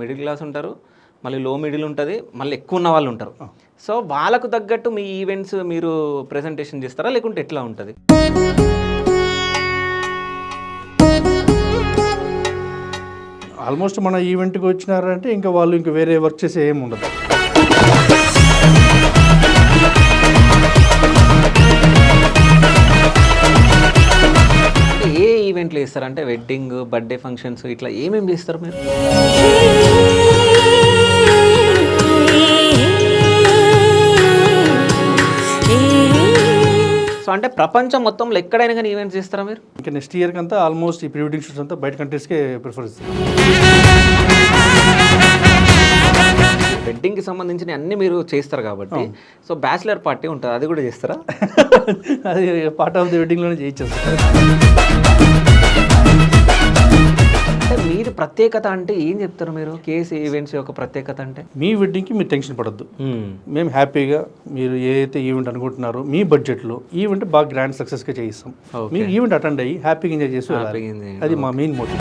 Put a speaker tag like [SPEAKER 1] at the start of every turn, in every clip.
[SPEAKER 1] Middle class ఉంటారు, మళ్ళీ లో మిడిల్ ఉంటుంది, మళ్ళీ ఎక్కువ ఉన్న వాళ్ళు ఉంటారు. సో వాళ్ళకు తగ్గట్టు మీ ఈవెంట్స్ మీరు ప్రెజెంటేషన్ చేస్తారా లేకుంటే ఎట్లా ఉంటుంది?
[SPEAKER 2] ఆల్మోస్ట్ మన ఈవెంట్కి వచ్చినారంటే ఇంకా వాళ్ళు ఇంకా వేరే వర్క్ చేసే ఏమి ఉండదు.
[SPEAKER 1] ఏ ఈవెంట్లు చేస్తారంటే వెడ్డింగ్, బర్త్డే ఫంక్షన్స్ ఇట్లా ఏమేమి చేస్తారు మీరు? సో అంటే ప్రపంచం మొత్తంలో ఎక్కడైనా కానీ ఈవెంట్స్ చేస్తారా మీరు?
[SPEAKER 2] ఇంకా నెక్స్ట్ ఇయర్కి అంతా ఆల్మోస్ట్ ఈ ప్రీ వెడ్డింగ్ షూట్స్ అంతా బయట కంట్రీస్కే ప్రిఫర్ ఇస్తారు.
[SPEAKER 1] వెడ్డింగ్కి సంబంధించిన అన్ని మీరు చేస్తారు కాబట్టి సో బ్యాచిలర్ పార్టీ ఉంటుంది, అది కూడా చేస్తారా?
[SPEAKER 2] అది పార్ట్ ఆఫ్ ది వెడ్డింగ్లోనే చేయించేస్తారు.
[SPEAKER 1] అంటే మీరు ప్రత్యేకత అంటే ఏం చెప్తారు మీరు? కేఎస్ ఈవెంట్స్ యొక్క ప్రత్యేకత అంటే
[SPEAKER 2] మీ వెడ్డింగ్కి మీరు టెన్షన్ పడద్దు, మేము హ్యాపీగా మీరు ఏదైతే ఈవెంట్ అనుకుంటున్నారో మీ బడ్జెట్లో ఈవెంట్ బాగా గ్రాండ్ సక్సెస్గా చేయిస్తాం. మీరు ఈవెంట్ అటెండ్ అయ్యి హ్యాపీగా ఎంజాయ్ చేసి అది మా మెయిన్ మోటివ్.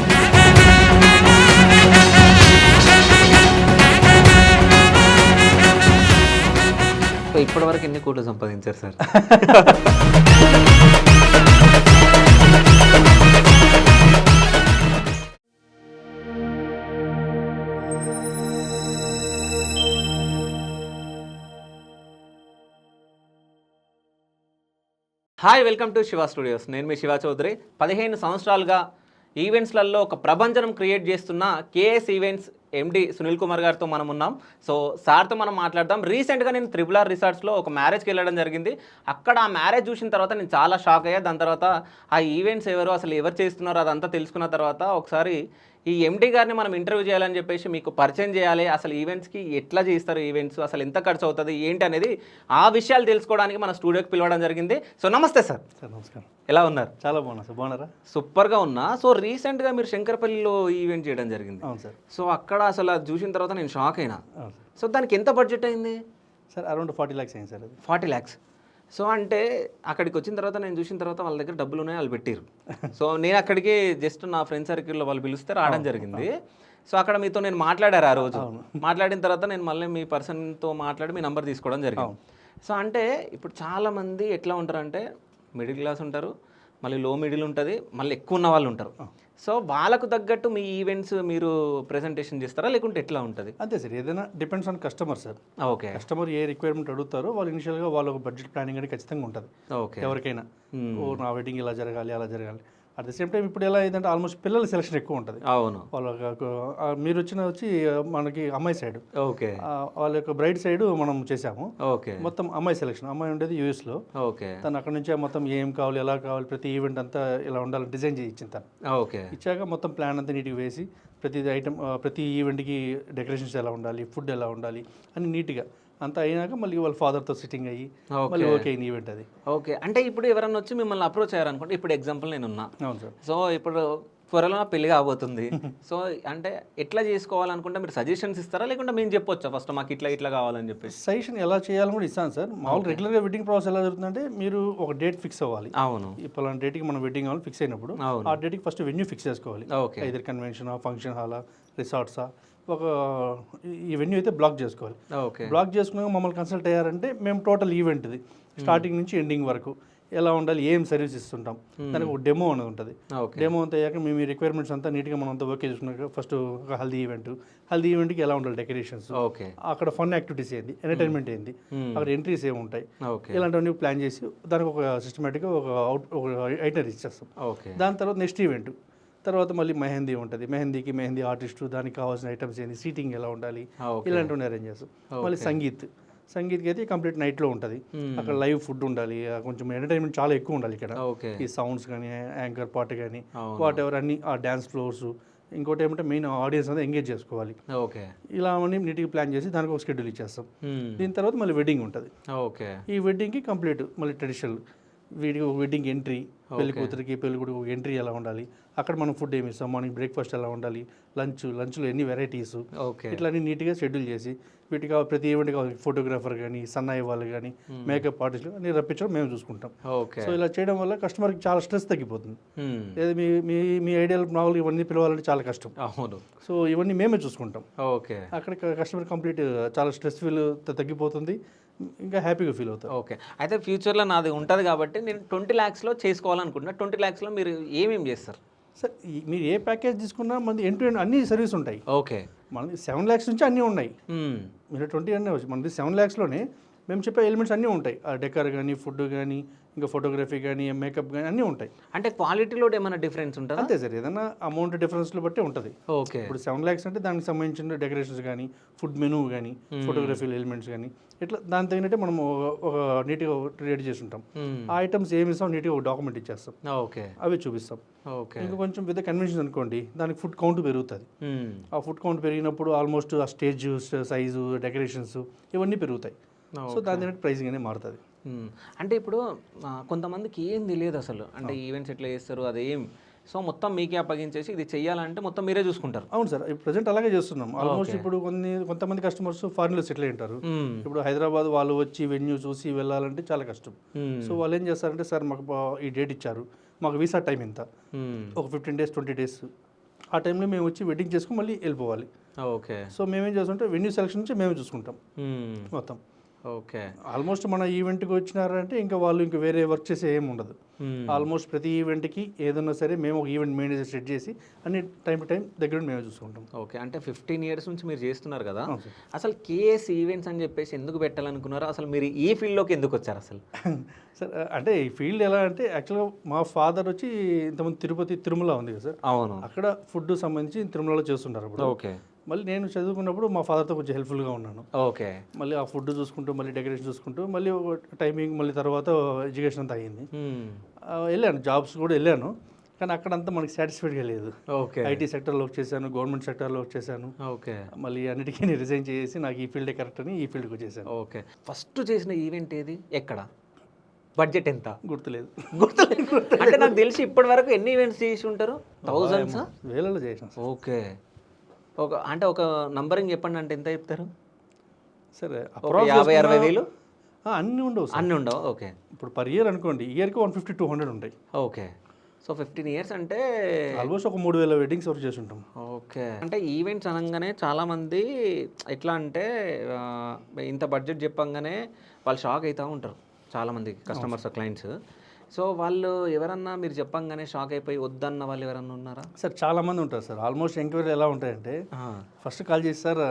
[SPEAKER 1] సో ఇప్పటివరకు ఎన్ని కోట్లు సంపాదించారు sir? Hi, welcome to Shiva studios. నేను మీ శివ చౌదరి. 15 సంవత్సరాలుగా ఈవెంట్స్లలో ఒక ప్రభంజనం క్రియేట్ చేస్తున్న కేఎస్ ఈవెంట్స్ ఎండి సునీల్ కుమార్ గారితో మనం ఉన్నాం. సో సార్తో మనం మాట్లాడదాం. రీసెంట్గా నేను RRR రిసార్ట్స్లో ఒక మ్యారేజ్కి వెళ్ళడం జరిగింది. అక్కడ ఆ మ్యారేజ్ చూసిన తర్వాత నేను చాలా షాక్ అయ్యా. దాని తర్వాత ఆ ఈవెంట్స్ ఎవరు, అసలు ఎవరు చేస్తున్నారో అదంతా తెలుసుకున్న తర్వాత ఒకసారి ఈ ఎండి గారిని మనం ఇంటర్వ్యూ చేయాలని చెప్పేసి మీకు పరిచయం చేయాలి. అసలు ఈవెంట్స్కి ఎట్లా చేస్తారు, ఈవెంట్స్ అసలు ఎంత ఖర్చు అవుతుంది ఏంటి అనేది ఆ విషయాలు తెలుసుకోవడానికి మన స్టూడియోకి పిలవడం జరిగింది. సో నమస్తే సార్.
[SPEAKER 2] సార్ నమస్కారం.
[SPEAKER 1] ఎలా ఉన్నారు?
[SPEAKER 2] చాలా బాగున్నా సార్. బాగున్నారా?
[SPEAKER 1] సూపర్గా ఉన్నా. సో రీసెంట్గా మీరు శంకరపల్లిలో ఈవెంట్ చేయడం జరిగింది.
[SPEAKER 2] అవును సార్.
[SPEAKER 1] సో అక్కడ అసలు అది చూసిన తర్వాత నేను షాక్ అయినా.
[SPEAKER 2] అవును సార్.
[SPEAKER 1] సో దానికి ఎంత బడ్జెట్ అయింది?
[SPEAKER 2] సార్ అరౌండ్ 40 lakhs అయింది సార్. అది
[SPEAKER 1] 40 lakhs. సో అంటే అక్కడికి వచ్చిన తర్వాత నేను చూసిన తర్వాత వాళ్ళ దగ్గర డబ్బులు ఉన్నాయి, వాళ్ళు పెట్టారు. సో నేను అక్కడికి జస్ట్ నా ఫ్రెండ్ సర్కిల్లో వాళ్ళు పిలిస్తే రావడం జరిగింది. సో అక్కడ మీతో నేను మాట్లాడారు ఆ రోజు. మాట్లాడిన తర్వాత నేను మళ్ళీ మీ పర్సన్తో మాట్లాడి మీ నెంబర్ తీసుకోవడం జరిగింది. సో అంటే ఇప్పుడు చాలామంది ఎట్లా ఉంటారంటే మిడిల్ క్లాస్ ఉంటారు, మళ్ళీ లో మిడిల్ ఉంటుంది, మళ్ళీ ఎక్కువ ఉన్న వాళ్ళు ఉంటారు. సో వాళ్ళకు తగ్గట్టు మీ ఈవెంట్స్ మీరు ప్రెజెంటేషన్ చేస్తారా లేకుంటే ఎట్లా ఉంటుంది?
[SPEAKER 2] అంతే సార్. ఏదైనా depends on customer sir.
[SPEAKER 1] Okay.
[SPEAKER 2] Customer ఏ రిక్వైర్మెంట్ అడుగుతారో వాళ్ళు ఇనిషియల్గా వాళ్ళ బడ్జెట్ ప్లానింగ్ అనేది ఖచ్చితంగా ఉంటుంది.
[SPEAKER 1] ఓకే.
[SPEAKER 2] ఎవరికైనా నా వెడ్డింగ్ ఇలా జరగాలి అలా జరగాలి. అట్ ద సేమ్ టైం ఇప్పుడు ఎలా అయిందంటే ఆల్మోస్ట్ పిల్లల సెలక్షన్ ఎక్కువ ఉంటుంది.
[SPEAKER 1] అవును.
[SPEAKER 2] వాళ్ళ మీరు వచ్చి మనకి అమ్మాయి సైడ్,
[SPEAKER 1] ఓకే,
[SPEAKER 2] వాళ్ళ యొక్క బ్రైడ్ సైడ్ మనం చేసాము.
[SPEAKER 1] ఓకే.
[SPEAKER 2] మొత్తం అమ్మాయి సెలక్షన్. అమ్మాయి ఉండేది యూఎస్లో.
[SPEAKER 1] ఓకే.
[SPEAKER 2] తను అక్కడ నుంచే మొత్తం ఏం కావాలి ఎలా కావాలి ప్రతి ఈవెంట్ అంతా ఇలా ఉండాలని డిజైన్ చేసి ఇచ్చింది తను.
[SPEAKER 1] ఓకే.
[SPEAKER 2] ఇచ్చాక మొత్తం ప్లాన్ అంతా నీట్గా వేసి ప్రతి ఐటమ్ ప్రతి ఈవెంట్కి డెకరేషన్స్ ఎలా ఉండాలి, ఫుడ్ ఎలా ఉండాలి అని నీట్గా అంతా అయినాక మళ్ళీ వాళ్ళ ఫాదర్తో సిట్టింగ్ అయ్యి మళ్ళీ ఓకే అయింది ఈవెంట్ అది.
[SPEAKER 1] ఓకే. అంటే ఇప్పుడు ఎవరన్నా వచ్చి మిమ్మల్ని అప్రోచ్ అయ్యారనుకోండి, ఇప్పుడు ఎగ్జాంపుల్ నేను ఉన్నా.
[SPEAKER 2] అవును సార్.
[SPEAKER 1] సో ఇప్పుడు త్వరలో పెళ్లి కాబోతుంది. సో అంటే ఎట్లా చేసుకోవాలనుకుంటే మీరు సజెషన్స్ ఇస్తారా లేకుంటే మేము చెప్పొచ్చా ఫస్ట్ మాకు ఇట్లా ఇట్లా కావాలని చెప్పేసి?
[SPEAKER 2] సజెషన్ ఎలా చేయాలని కూడా ఇస్తాను సార్. మామూలు రెగ్యులర్గా వెడ్డింగ్ ప్రాసెస్ ఎలా జరుగుతుందంటే మీరు ఒక డేట్ ఫిక్స్ అవ్వాలి.
[SPEAKER 1] అవును.
[SPEAKER 2] ఇప్పుడు డేట్కి మనం వెడ్డింగ్ అవ్వాలి ఫిక్స్ అయినప్పుడు ఆ డేట్కి ఫస్ట్ వెన్యూ ఫిక్స్ చేసుకోవాలి.
[SPEAKER 1] ఓకే.
[SPEAKER 2] ఐదర్ కన్వెన్షనా, ఫంక్షన్ హాలా, రిసార్ట్సా, ఒక ఈ వెన్యూ అయితే బ్లాక్ చేసుకోవాలి.
[SPEAKER 1] ఓకే.
[SPEAKER 2] బ్లాక్ చేసుకున్నాక మమ్మల్ని కన్సల్ట్ అయ్యారంటే మేము టోటల్ ఈవెంట్ది స్టార్టింగ్ నుంచి ఎండింగ్ వరకు ఎలా ఉండాలి, ఏం సర్వీస్ ఇస్తుంటాం, దానికి ఒక డెమో అనేది ఉంటుంది. డెమో అంతా అయ్యాక మేము ఈ రిక్వైర్మెంట్స్ అంతా నీట్గా మనం అంతా ఓకే చేసుకున్నాక ఫస్ట్ ఒక హల్దీ ఈవెంట్కి ఎలా ఉండాలి డెకరేషన్స్,
[SPEAKER 1] ఓకే,
[SPEAKER 2] అక్కడ ఫన్ యాక్టివిటీస్ ఏంది, ఎంటర్టైన్మెంట్ ఏంది, అక్కడ ఎంట్రీస్ ఏమి ఉంటాయి, ఇలాంటివన్నీ ప్లాన్ చేసి దానికి ఒక సిస్టమేటిక్గా ఒక ఐటనరీ ఇచ్చేస్తాం.
[SPEAKER 1] ఓకే.
[SPEAKER 2] దాని తర్వాత నెక్స్ట్ ఈవెంట్ తర్వాత మళ్ళీ మెహందీ ఉంటుంది. మెహందీ ఆర్టిస్టు, దానికి కావాల్సిన ఐటమ్స్ ఏంది, సీటింగ్ ఎలా ఉండాలి, ఇలాంటివన్నీ అరేంజ్ చేస్తాం. మళ్ళీ సంగీత్కి అయితే కంప్లీట్ నైట్లో ఉంటుంది. అక్కడ లైవ్ ఫుడ్ ఉండాలి, కొంచెం ఎంటర్టైన్మెంట్ చాలా ఎక్కువ ఉండాలి ఇక్కడ. ఈ సౌండ్స్ కానీ యాంకర్ పార్ట్ కానీ వాట్ ఎవర్ అన్ని ఆ డ్యాన్స్ ఫ్లోర్స్. ఇంకోటి ఏమంటే మెయిన్ ఆడియన్స్ అంతా ఎంగేజ్ చేసుకోవాలి.
[SPEAKER 1] ఓకే.
[SPEAKER 2] ఇలా అవన్నీ నీట్గా ప్లాన్ చేసి దానికి ఒక షెడ్యూల్ ఇచ్చేస్తాం. దీని తర్వాత మళ్ళీ వెడ్డింగ్ ఉంటుంది.
[SPEAKER 1] ఓకే.
[SPEAKER 2] ఈ వెడ్డింగ్కి కంప్లీట్ మళ్ళీ ట్రెడిషనల్ వెడ్డింగ్ ఎంట్రీ, పెళ్లి కూతురికి పెళ్లి కొడుకు ఎంట్రీ ఎలా ఉండాలి, అక్కడ మనం ఫుడ్ ఏమి ఇస్తాం, మార్నింగ్ బ్రేక్ఫాస్ట్ ఎలా ఉండాలి, లంచ్లో ఎన్ని వెరైటీస్,
[SPEAKER 1] ఓకే.
[SPEAKER 2] ఇట్లా అన్ని నీట్గా షెడ్యూల్ చేసి వీటికి ప్రతి ఈవెంట్ ఫోటోగ్రాఫర్ కానీ సన్నాయి వాళ్ళు కానీ మేకప్ ఆర్టిస్టులు అన్ని రప్పించడం మేము చూసుకుంటాం.
[SPEAKER 1] ఓకే.
[SPEAKER 2] సో ఇలా చేయడం వల్ల కస్టమర్కి చాలా స్ట్రెస్ తగ్గిపోతుంది. లేదా మీ మీ మీ ఐడియల్ మామూలుగా ఇవన్నీ పిలవాలంటే చాలా కష్టం.
[SPEAKER 1] అవును.
[SPEAKER 2] సో ఇవన్నీ మేమే చూసుకుంటాం.
[SPEAKER 1] ఓకే.
[SPEAKER 2] అక్కడ కస్టమర్ కంప్లీట్ చాలా స్ట్రెస్ ఫీల్ తగ్గిపోతుంది, ఇంకా హ్యాపీగా ఫీల్ అవుతారు.
[SPEAKER 1] ఓకే. అయితే ఫ్యూచర్లో నాది ఉంటుంది కాబట్టి నేను 20 lakhsలో చేసుకోవాలనుకుంటున్నా. 20 lakhsలో మీరు ఏమేమి చేస్తారు?
[SPEAKER 2] సార్ మీరు ఏ ప్యాకేజ్ తీసుకున్నా మనది ఎండ్ టు ఎండ్ అన్ని సర్వీస్ ఉంటాయి.
[SPEAKER 1] ఓకే.
[SPEAKER 2] మనది 7 lakhs నుంచి అన్నీ ఉన్నాయి. మీరు 20 అన్నీ వచ్చు, మనది 7 lakhsలోనే మేము చెప్పే ఎలిమెంట్స్ అన్నీ ఉంటాయి. డెకర్ కానీ, ఫుడ్ కానీ, ఇంకా ఫోటోగ్రఫీ కానీ, మేకప్ కానీ అన్నీ ఉంటాయి.
[SPEAKER 1] అంటే క్వాలిటీలో ఏమైనా డిఫరెన్స్ ఉంటుందా?
[SPEAKER 2] అంతే సార్, ఏదైనా అమౌంట్ డిఫరెన్స్లో బట్టి ఉంటుంది.
[SPEAKER 1] ఓకే.
[SPEAKER 2] ఇప్పుడు 7 lakhs అంటే దానికి సంబంధించిన డెకరేషన్స్ కానీ, ఫుడ్ మెనూ కానీ, ఫోటోగ్రఫీ ఎలిమెంట్స్ కానీ, ఇట్లా దాని తగినట్టే మనం ఒక నీట్గా రెడీ చేసి ఉంటాం. ఆ ఐటమ్స్ ఏమి ఇస్తాం నీట్గా ఒక డాక్యుమెంట్ ఇచ్చేస్తాం.
[SPEAKER 1] ఓకే.
[SPEAKER 2] అవి చూపిస్తాం.
[SPEAKER 1] ఓకే.
[SPEAKER 2] ఇంకా కొంచెం పెద్ద కన్వెన్షన్ అనుకోండి, దానికి ఫుడ్ కౌంట్ పెరుగుతుంది. ఆ ఫుడ్ కౌంట్ పెరిగినప్పుడు ఆల్మోస్ట్ ఆ స్టేజ్ సైజు, డెకరేషన్స్ ఇవన్నీ పెరుగుతాయి. సో దాని తగినట్టు ప్రైసింగ్ అనేది మారుతుంది.
[SPEAKER 1] అంటే ఇప్పుడు కొంతమందికి ఏం తెలియదు అసలు, అంటే ఈవెంట్స్ ఎట్లా చేస్తారు అదేం, సో మొత్తం మీకే అప్పగించేసి ఇది చెయ్యాలంటే మొత్తం మీరే చూసుకుంటారు.
[SPEAKER 2] అవును సార్, ప్రజెంట్ అలాగే చేస్తున్నాం. ఆల్మోస్ట్ ఇప్పుడు కొంతమంది కస్టమర్స్ ఫారిన్లో సెటిల్ అయి ఉంటారు. ఇప్పుడు హైదరాబాద్ వాళ్ళు వచ్చి వెన్యూ చూసి వెళ్ళాలంటే చాలా కష్టం. సో వాళ్ళు ఏం చేస్తారంటే, సార్ మాకు ఈ డేట్ ఇచ్చారు, మాకు వీసా టైం ఇంత, ఒక 15 days 20 days, ఆ టైంలో మేము వచ్చి వెడ్డింగ్ చేసుకుని మళ్ళీ వెళ్ళిపోవాలి.
[SPEAKER 1] ఓకే.
[SPEAKER 2] సో మేమేం చేస్తుంటే వెన్యూ సెలక్షన్ నుంచి మేమే చూసుకుంటాం మొత్తం.
[SPEAKER 1] ఓకే.
[SPEAKER 2] ఆల్మోస్ట్ మన ఈవెంట్కి వచ్చినారంటే ఇంకా వాళ్ళు ఇంకా వేరే వర్క్ చేసే ఏమి ఉండదు. ఆల్మోస్ట్ ప్రతి ఈవెంట్కి ఏదన్నా సరే మేము ఒక ఈవెంట్ మేనేజర్ సెట్ చేసి అన్ని టైం టు టైం దగ్గర మేము చూసుకుంటాం.
[SPEAKER 1] ఓకే. అంటే 15 years నుంచి మీరు చేస్తున్నారు కదా, అసలు కేఎస్ ఈవెంట్స్ అని చెప్పేసి ఎందుకు పెట్టాలనుకున్నారు? అసలు మీరు ఈ ఫీల్డ్లోకి ఎందుకు వచ్చారు అసలు?
[SPEAKER 2] సార్ అంటే ఈ ఫీల్డ్ ఎలా అంటే, యాక్చువల్గా మా ఫాదర్ వచ్చి ఇంతకుముందు తిరుమల ఉంది కదా సార్,
[SPEAKER 1] అవును,
[SPEAKER 2] అక్కడ ఫుడ్ సంబంధించి తిరుమలలో చేస్తుంటారు అప్పుడు.
[SPEAKER 1] ఓకే.
[SPEAKER 2] మళ్ళీ నేను చదువుకున్నప్పుడు మా ఫాదర్తో కొంచెం హెల్ప్ఫుల్గా ఉన్నాను.
[SPEAKER 1] ఓకే.
[SPEAKER 2] మళ్ళీ ఆ ఫుడ్ చూసుకుంటూ, మళ్ళీ డెకరేషన్ చూసుకుంటూ, మళ్ళీ టైమింగ్, మళ్ళీ తర్వాత ఎడ్యుకేషన్ అంతా అయ్యింది. వెళ్ళాను, జాబ్స్ కూడా వెళ్ళాను, కానీ అక్కడంతా మనకి సాటిస్ఫైడ్గా లేదు.
[SPEAKER 1] ఓకే.
[SPEAKER 2] ఐటీ సెక్టర్లో వర్క్ చేశాను, గవర్నమెంట్ సెక్టర్లో వర్క్ చేశాను.
[SPEAKER 1] ఓకే.
[SPEAKER 2] మళ్ళీ అన్నిటికీ నేను రిజైన్ చేసి నాకు ఈ ఫీల్డే కరెక్ట్ అని ఈ ఫీల్డ్కి వచ్చేసాను.
[SPEAKER 1] ఓకే. ఫస్ట్ చేసిన ఈవెంట్ ఏది, ఎక్కడ, బడ్జెట్ ఎంత?
[SPEAKER 2] గుర్తులేదు.
[SPEAKER 1] అంటే నాకు తెలిసి ఇప్పటి వరకు ఎన్ని ఈవెంట్స్ చేసి ఉంటారు? థౌజండ్స్,
[SPEAKER 2] వేలలో చేసాను.
[SPEAKER 1] ఓకే. అంటే ఒక నంబరింగ్ చెప్పండి, అంటే ఎంత చెప్తారు?
[SPEAKER 2] సరే,
[SPEAKER 1] 50-60 వేలు
[SPEAKER 2] అన్నీ ఉండవు,
[SPEAKER 1] అన్నీ ఉండవు. ఓకే.
[SPEAKER 2] ఇప్పుడు పర్ ఇయర్ అనుకోండి, ఇయర్కి 150-200 ఉంటాయి.
[SPEAKER 1] ఓకే. సో 15 years అంటే
[SPEAKER 2] ఆల్మోస్ట్ ఒక 3000 వెడ్డింగ్స్ వర్క్ చేసి ఉంటాం.
[SPEAKER 1] ఓకే. అంటే ఈవెంట్స్ అనగానే చాలామంది ఎట్లా అంటే ఇంత బడ్జెట్ చెప్పంగానే వాళ్ళు షాక్ అవుతూ ఉంటారు, చాలామంది కస్టమర్స్, క్లయింట్స్. సో వాళ్ళు ఎవరన్నా మీరు చెప్పంగానే షాక్ అయిపోయి వద్దన్న వాళ్ళు ఎవరన్నా ఉన్నారా?
[SPEAKER 2] సార్ చాలామంది ఉంటారు సార్. ఆల్మోస్ట్ ఎంక్వైరీ ఎలా ఉంటాయంటే, ఫస్ట్ కాల్ చేసి సార్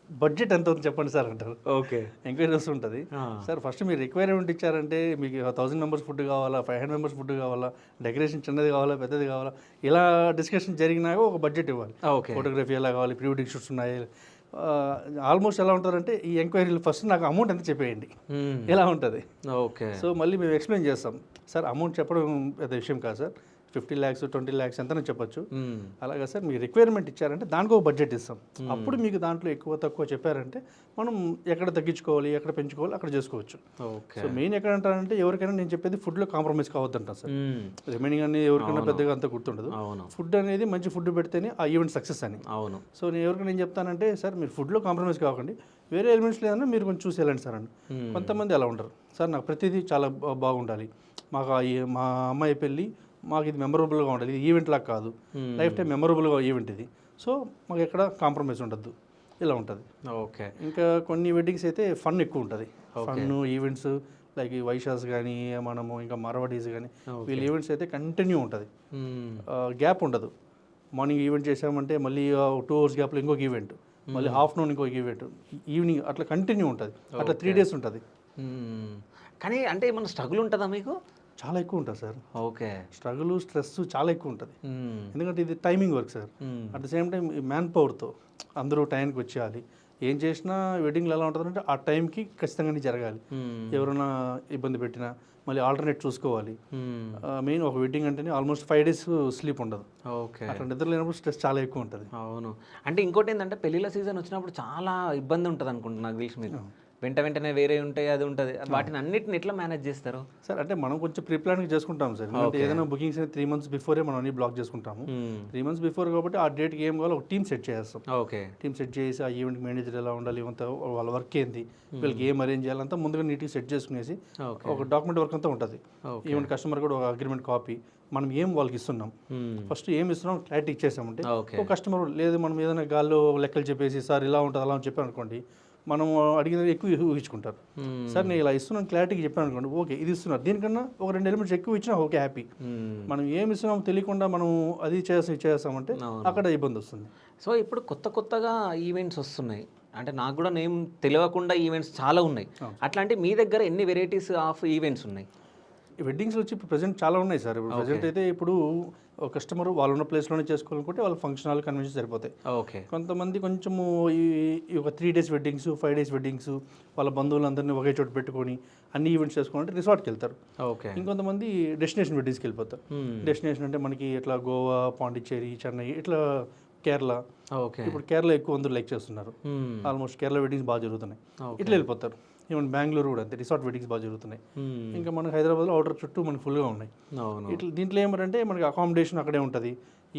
[SPEAKER 2] బడ్జెట్ ఎంత ఉంది చెప్పండి సార్ అంటారు.
[SPEAKER 1] ఓకే.
[SPEAKER 2] ఎంక్వైరీ వస్తుంటుంది. సార్ ఫస్ట్ మీరు రిక్వైర్మెంట్ ఇచ్చారంటే మీకు 1000 members ఫుడ్ కావాలా, 500 members ఫుడ్ కావాలా, డెకరేషన్ చిన్నది కావాలా, పెద్దది కావాలా, ఇలా డిస్కషన్ జరిగినాక ఒక బడ్జెట్ ఇవ్వాలి.
[SPEAKER 1] ఓకే.
[SPEAKER 2] ఫోటోగ్రఫీ ఎలా కావాలి, ప్రీ వెడ్డింగ్ షూట్స్ ఉన్నాయి. ఆల్మోస్ట్ ఎలా ఉంటుందంటే, ఈ ఎంక్వైరీలు ఫస్ట్ నాకు అమౌంట్ ఎంత చెప్పేయండి, ఎలా ఉంటుంది.
[SPEAKER 1] ఓకే.
[SPEAKER 2] సో మళ్ళీ మేము ఎక్స్ప్లెయిన్ చేస్తాం. సార్ అమౌంట్ చెప్పడం పెద్ద విషయం కాదు సార్, 50 lakhs 20 lakhs ఎంతనే చెప్పొచ్చు. అలాగా సార్ మీరు రిక్వైర్మెంట్ ఇచ్చారంటే దానికి ఒక బడ్జెట్ ఇస్తాం. అప్పుడు మీకు దాంట్లో ఎక్కువ తక్కువ చెప్పారంటే మనం ఎక్కడ తగ్గించుకోవాలి, ఎక్కడ పెంచుకోవాలి అక్కడ చేసుకోవచ్చు. సో మెయిన్ ఎక్కడ అంటారంటే, ఎవరికైనా నేను చెప్పేది ఫుడ్లో కాంప్రమైజ్ కావద్దంటాను సార్. రిమైనింగ్ అనేది ఎవరికైనా పెద్దగా అంత గుర్తుండదు. ఫుడ్ అనేది మంచి ఫుడ్ పెడితేనే ఆ ఈవెంట్ సక్సెస్ అని.
[SPEAKER 1] అవును. సో
[SPEAKER 2] నేను ఎవరికైనా నేను చెప్తానంటే, సార్ మీరు ఫుడ్లో కాంప్రమైజ్ కాకండి, వేరే ఎలిమెంట్స్ లేదన్నా మీరు కొంచెం చూసి వెళ్ళండి సార్ అని. కొంతమంది అలా ఉంటారు, సార్ నాకు ప్రతిదీ చాలా బాగుండాలి, మాకు మా అమ్మాయి పెళ్ళి మాకు ఇది మెమరబుల్గా ఉండాలి, ఇది ఈవెంట్ లాగా కాదు, లైఫ్ టైం మెమరబుల్గా ఈవెంట్ ఇది, సో మాకు ఎక్కడ కాంప్రమైజ్ ఉండద్దు, ఇలా ఉంటుంది.
[SPEAKER 1] ఓకే.
[SPEAKER 2] ఇంకా కొన్ని వెడ్డింగ్స్ అయితే ఫన్ ఎక్కువ ఉంటుంది. ఫన్ ఈవెంట్స్ లైక్ వైశాస్ కానీ, మనము ఇంకా మరవడీస్ కానీ, వీళ్ళ ఈవెంట్స్ అయితే కంటిన్యూ ఉంటుంది, గ్యాప్ ఉండదు. మార్నింగ్ ఈవెంట్ చేసామంటే మళ్ళీ 2 hours గ్యాప్లో ఇంకొక ఈవెంట్, మళ్ళీ ఆఫ్టర్నూన్ ఇంకొక ఈవెంట్, ఈవినింగ్ అట్లా కంటిన్యూ ఉంటుంది. అట్లా 3 days ఉంటుంది.
[SPEAKER 1] కానీ అంటే ఏమన్నా స్ట్రగుల్ ఉంటుందా మీకు?
[SPEAKER 2] చాలా ఎక్కువ ఉంటుంది సార్.
[SPEAKER 1] ఓకే.
[SPEAKER 2] స్ట్రగుల్, స్ట్రెస్ చాలా ఎక్కువ ఉంటుంది. ఎందుకంటే ఇది timing work sir. At the same time man పవర్తో అందరూ టైంకి వచ్చేయాలి. ఏం చేసినా వెడ్డింగ్లో ఎలా ఉంటుందంటే ఆ టైంకి ఖచ్చితంగా జరగాలి. ఎవరైనా ఇబ్బంది పెట్టినా మళ్ళీ ఆల్టర్నేట్ చూసుకోవాలి. మెయిన్ ఒక వెడ్డింగ్ అంటేనే ఆల్మోస్ట్ 5 days స్లీప్ ఉండదు.
[SPEAKER 1] ఓకే.
[SPEAKER 2] అట్లా నిద్ర లేనప్పుడు స్ట్రెస్ చాలా ఎక్కువ ఉంటుంది.
[SPEAKER 1] అవును. అంటే ఇంకోటి ఏంటంటే పెళ్ళిళ్ళ సీజన్ వచ్చినప్పుడు చాలా ఇబ్బంది ఉంటుంది అనుకుంటున్నా, నాకు తెలిసి వెంటనే వేరే ఉంటాయి, అది ఉంటుంది, వాటిని అన్నిటిని ఎట్లా మేనేజ్ చేస్తారు?
[SPEAKER 2] సార్ అంటే మనం కొంచెం ప్రీ ప్లానింగ్ చేసుకుంటాం సార్. ఎందుకంటే ఏదైనా బుకింగ్స్ 3 months బిఫోరే మనం అన్ని బ్లాక్ చేసుకుంటాము. 3 months బిఫోర్ కాబట్టి ఆ డేట్కి ఏం కావాలో ఒక టీమ్ సెట్ చేస్తాం.
[SPEAKER 1] ఓకే.
[SPEAKER 2] టీమ్ సెట్ చేసి ఆ ఈవెంట్ మేనేజర్ ఎలా ఉండాలి, ఇవంతా వాళ్ళ వర్క్ ఏంది, వీళ్ళకి ఏం అరేంజ్ చేయాలంతా ముందుగా నీట్గా సెట్ చేసుకునేసి ఒక డాక్యుమెంట్ వర్క్ అంతా ఉంటుంది. ఈవెంట్ కస్టమర్ కూడా ఒక అగ్రిమెంట్ కాపీ మనం ఏం వాళ్ళకి ఇస్తున్నాం, ఫస్ట్ ఏం ఇస్తున్నాం క్లారిటీ ఇచ్చేసామంటే ఒక కస్టమర్ లేదు మనం ఏదైనా గాల్లో లెక్కలు చెప్పేసి సార్ ఇలా ఉంటుంది అలా అని చెప్పాను అనుకోండి, మనం అడిగినది ఎక్కువ ఊహించుకుంటారు. సార్ నేను ఇలా ఇస్తున్నాను క్లారిటీకి చెప్పాను అనుకోండి, ఓకే ఇది ఇస్తున్నారు, దీనికన్నా ఒక 2 ఎలిమెంట్స్ ఎక్కువ ఇచ్చినా ఓకే హ్యాపీ. మనం ఏమి ఇస్తున్నాం తెలియకుండా మనం అది చేస్తామంటే అక్కడ ఇబ్బంది వస్తుంది.
[SPEAKER 1] సో ఇప్పుడు కొత్తగా ఈవెంట్స్ వస్తున్నాయి, అంటే నాకు కూడా నేమ్ తెలియకుండా ఈవెంట్స్ చాలా ఉన్నాయి. అట్లాంటి మీ దగ్గర ఎన్ని వెరైటీస్ ఆఫ్ ఈవెంట్స్ ఉన్నాయి?
[SPEAKER 2] వెడ్డింగ్స్లో వచ్చి ఇప్పుడు ప్రజెంట్ చాలా ఉన్నాయి సార్. ఇప్పుడు ప్రజెంట్ అయితే ఇప్పుడు కస్టమర్ వాళ్ళు ఉన్న ప్లేస్లోనే చేసుకోవాలనుకుంటే వాళ్ళ ఫంక్షన్ హాల్ కన్వెన్షన్ సరిపోతాయి.
[SPEAKER 1] ఓకే.
[SPEAKER 2] కొంతమంది కొంచెము ఈ ఒక 3 days వెడ్డింగ్స్ 5 days వెడ్డింగ్స్ వాళ్ళ బంధువులందరినీ ఒకే చోట పెట్టుకొని అన్ని ఈవెంట్స్ చేసుకోవాలంటే రిసార్ట్కి వెళ్తారు.
[SPEAKER 1] ఓకే.
[SPEAKER 2] ఇంకొంతమంది డెస్టినేషన్ వెడ్డింగ్స్కి వెళ్ళిపోతారు. డెస్టినేషన్ అంటే మనకి ఇట్లా గోవా, పాండిచ్చేరి, చెన్నై, ఇట్లా కేరళ.
[SPEAKER 1] ఓకే.
[SPEAKER 2] ఇప్పుడు కేరళ ఎక్కువ అందరూ లైక్ చేస్తున్నారు. ఆల్మోస్ట్ కేరళ వెడ్డింగ్స్ బాగా జరుగుతున్నాయి. ఇట్లా వెళ్ళిపోతారు. ఈవెన్ బెంగళూరు కూడా అంతే రిసార్ట్ వెడ్డింగ్స్ బాగా జరుగుతున్నాయి. ఇంకా మనకి హైదరాబాద్లో అవుటర్ చుట్టూ మనకి ఫుల్గా ఉన్నాయి. ఇట్లా దీంట్లో ఏమంటే మనకి అకామిడేషన్ అక్కడే ఉంటుంది,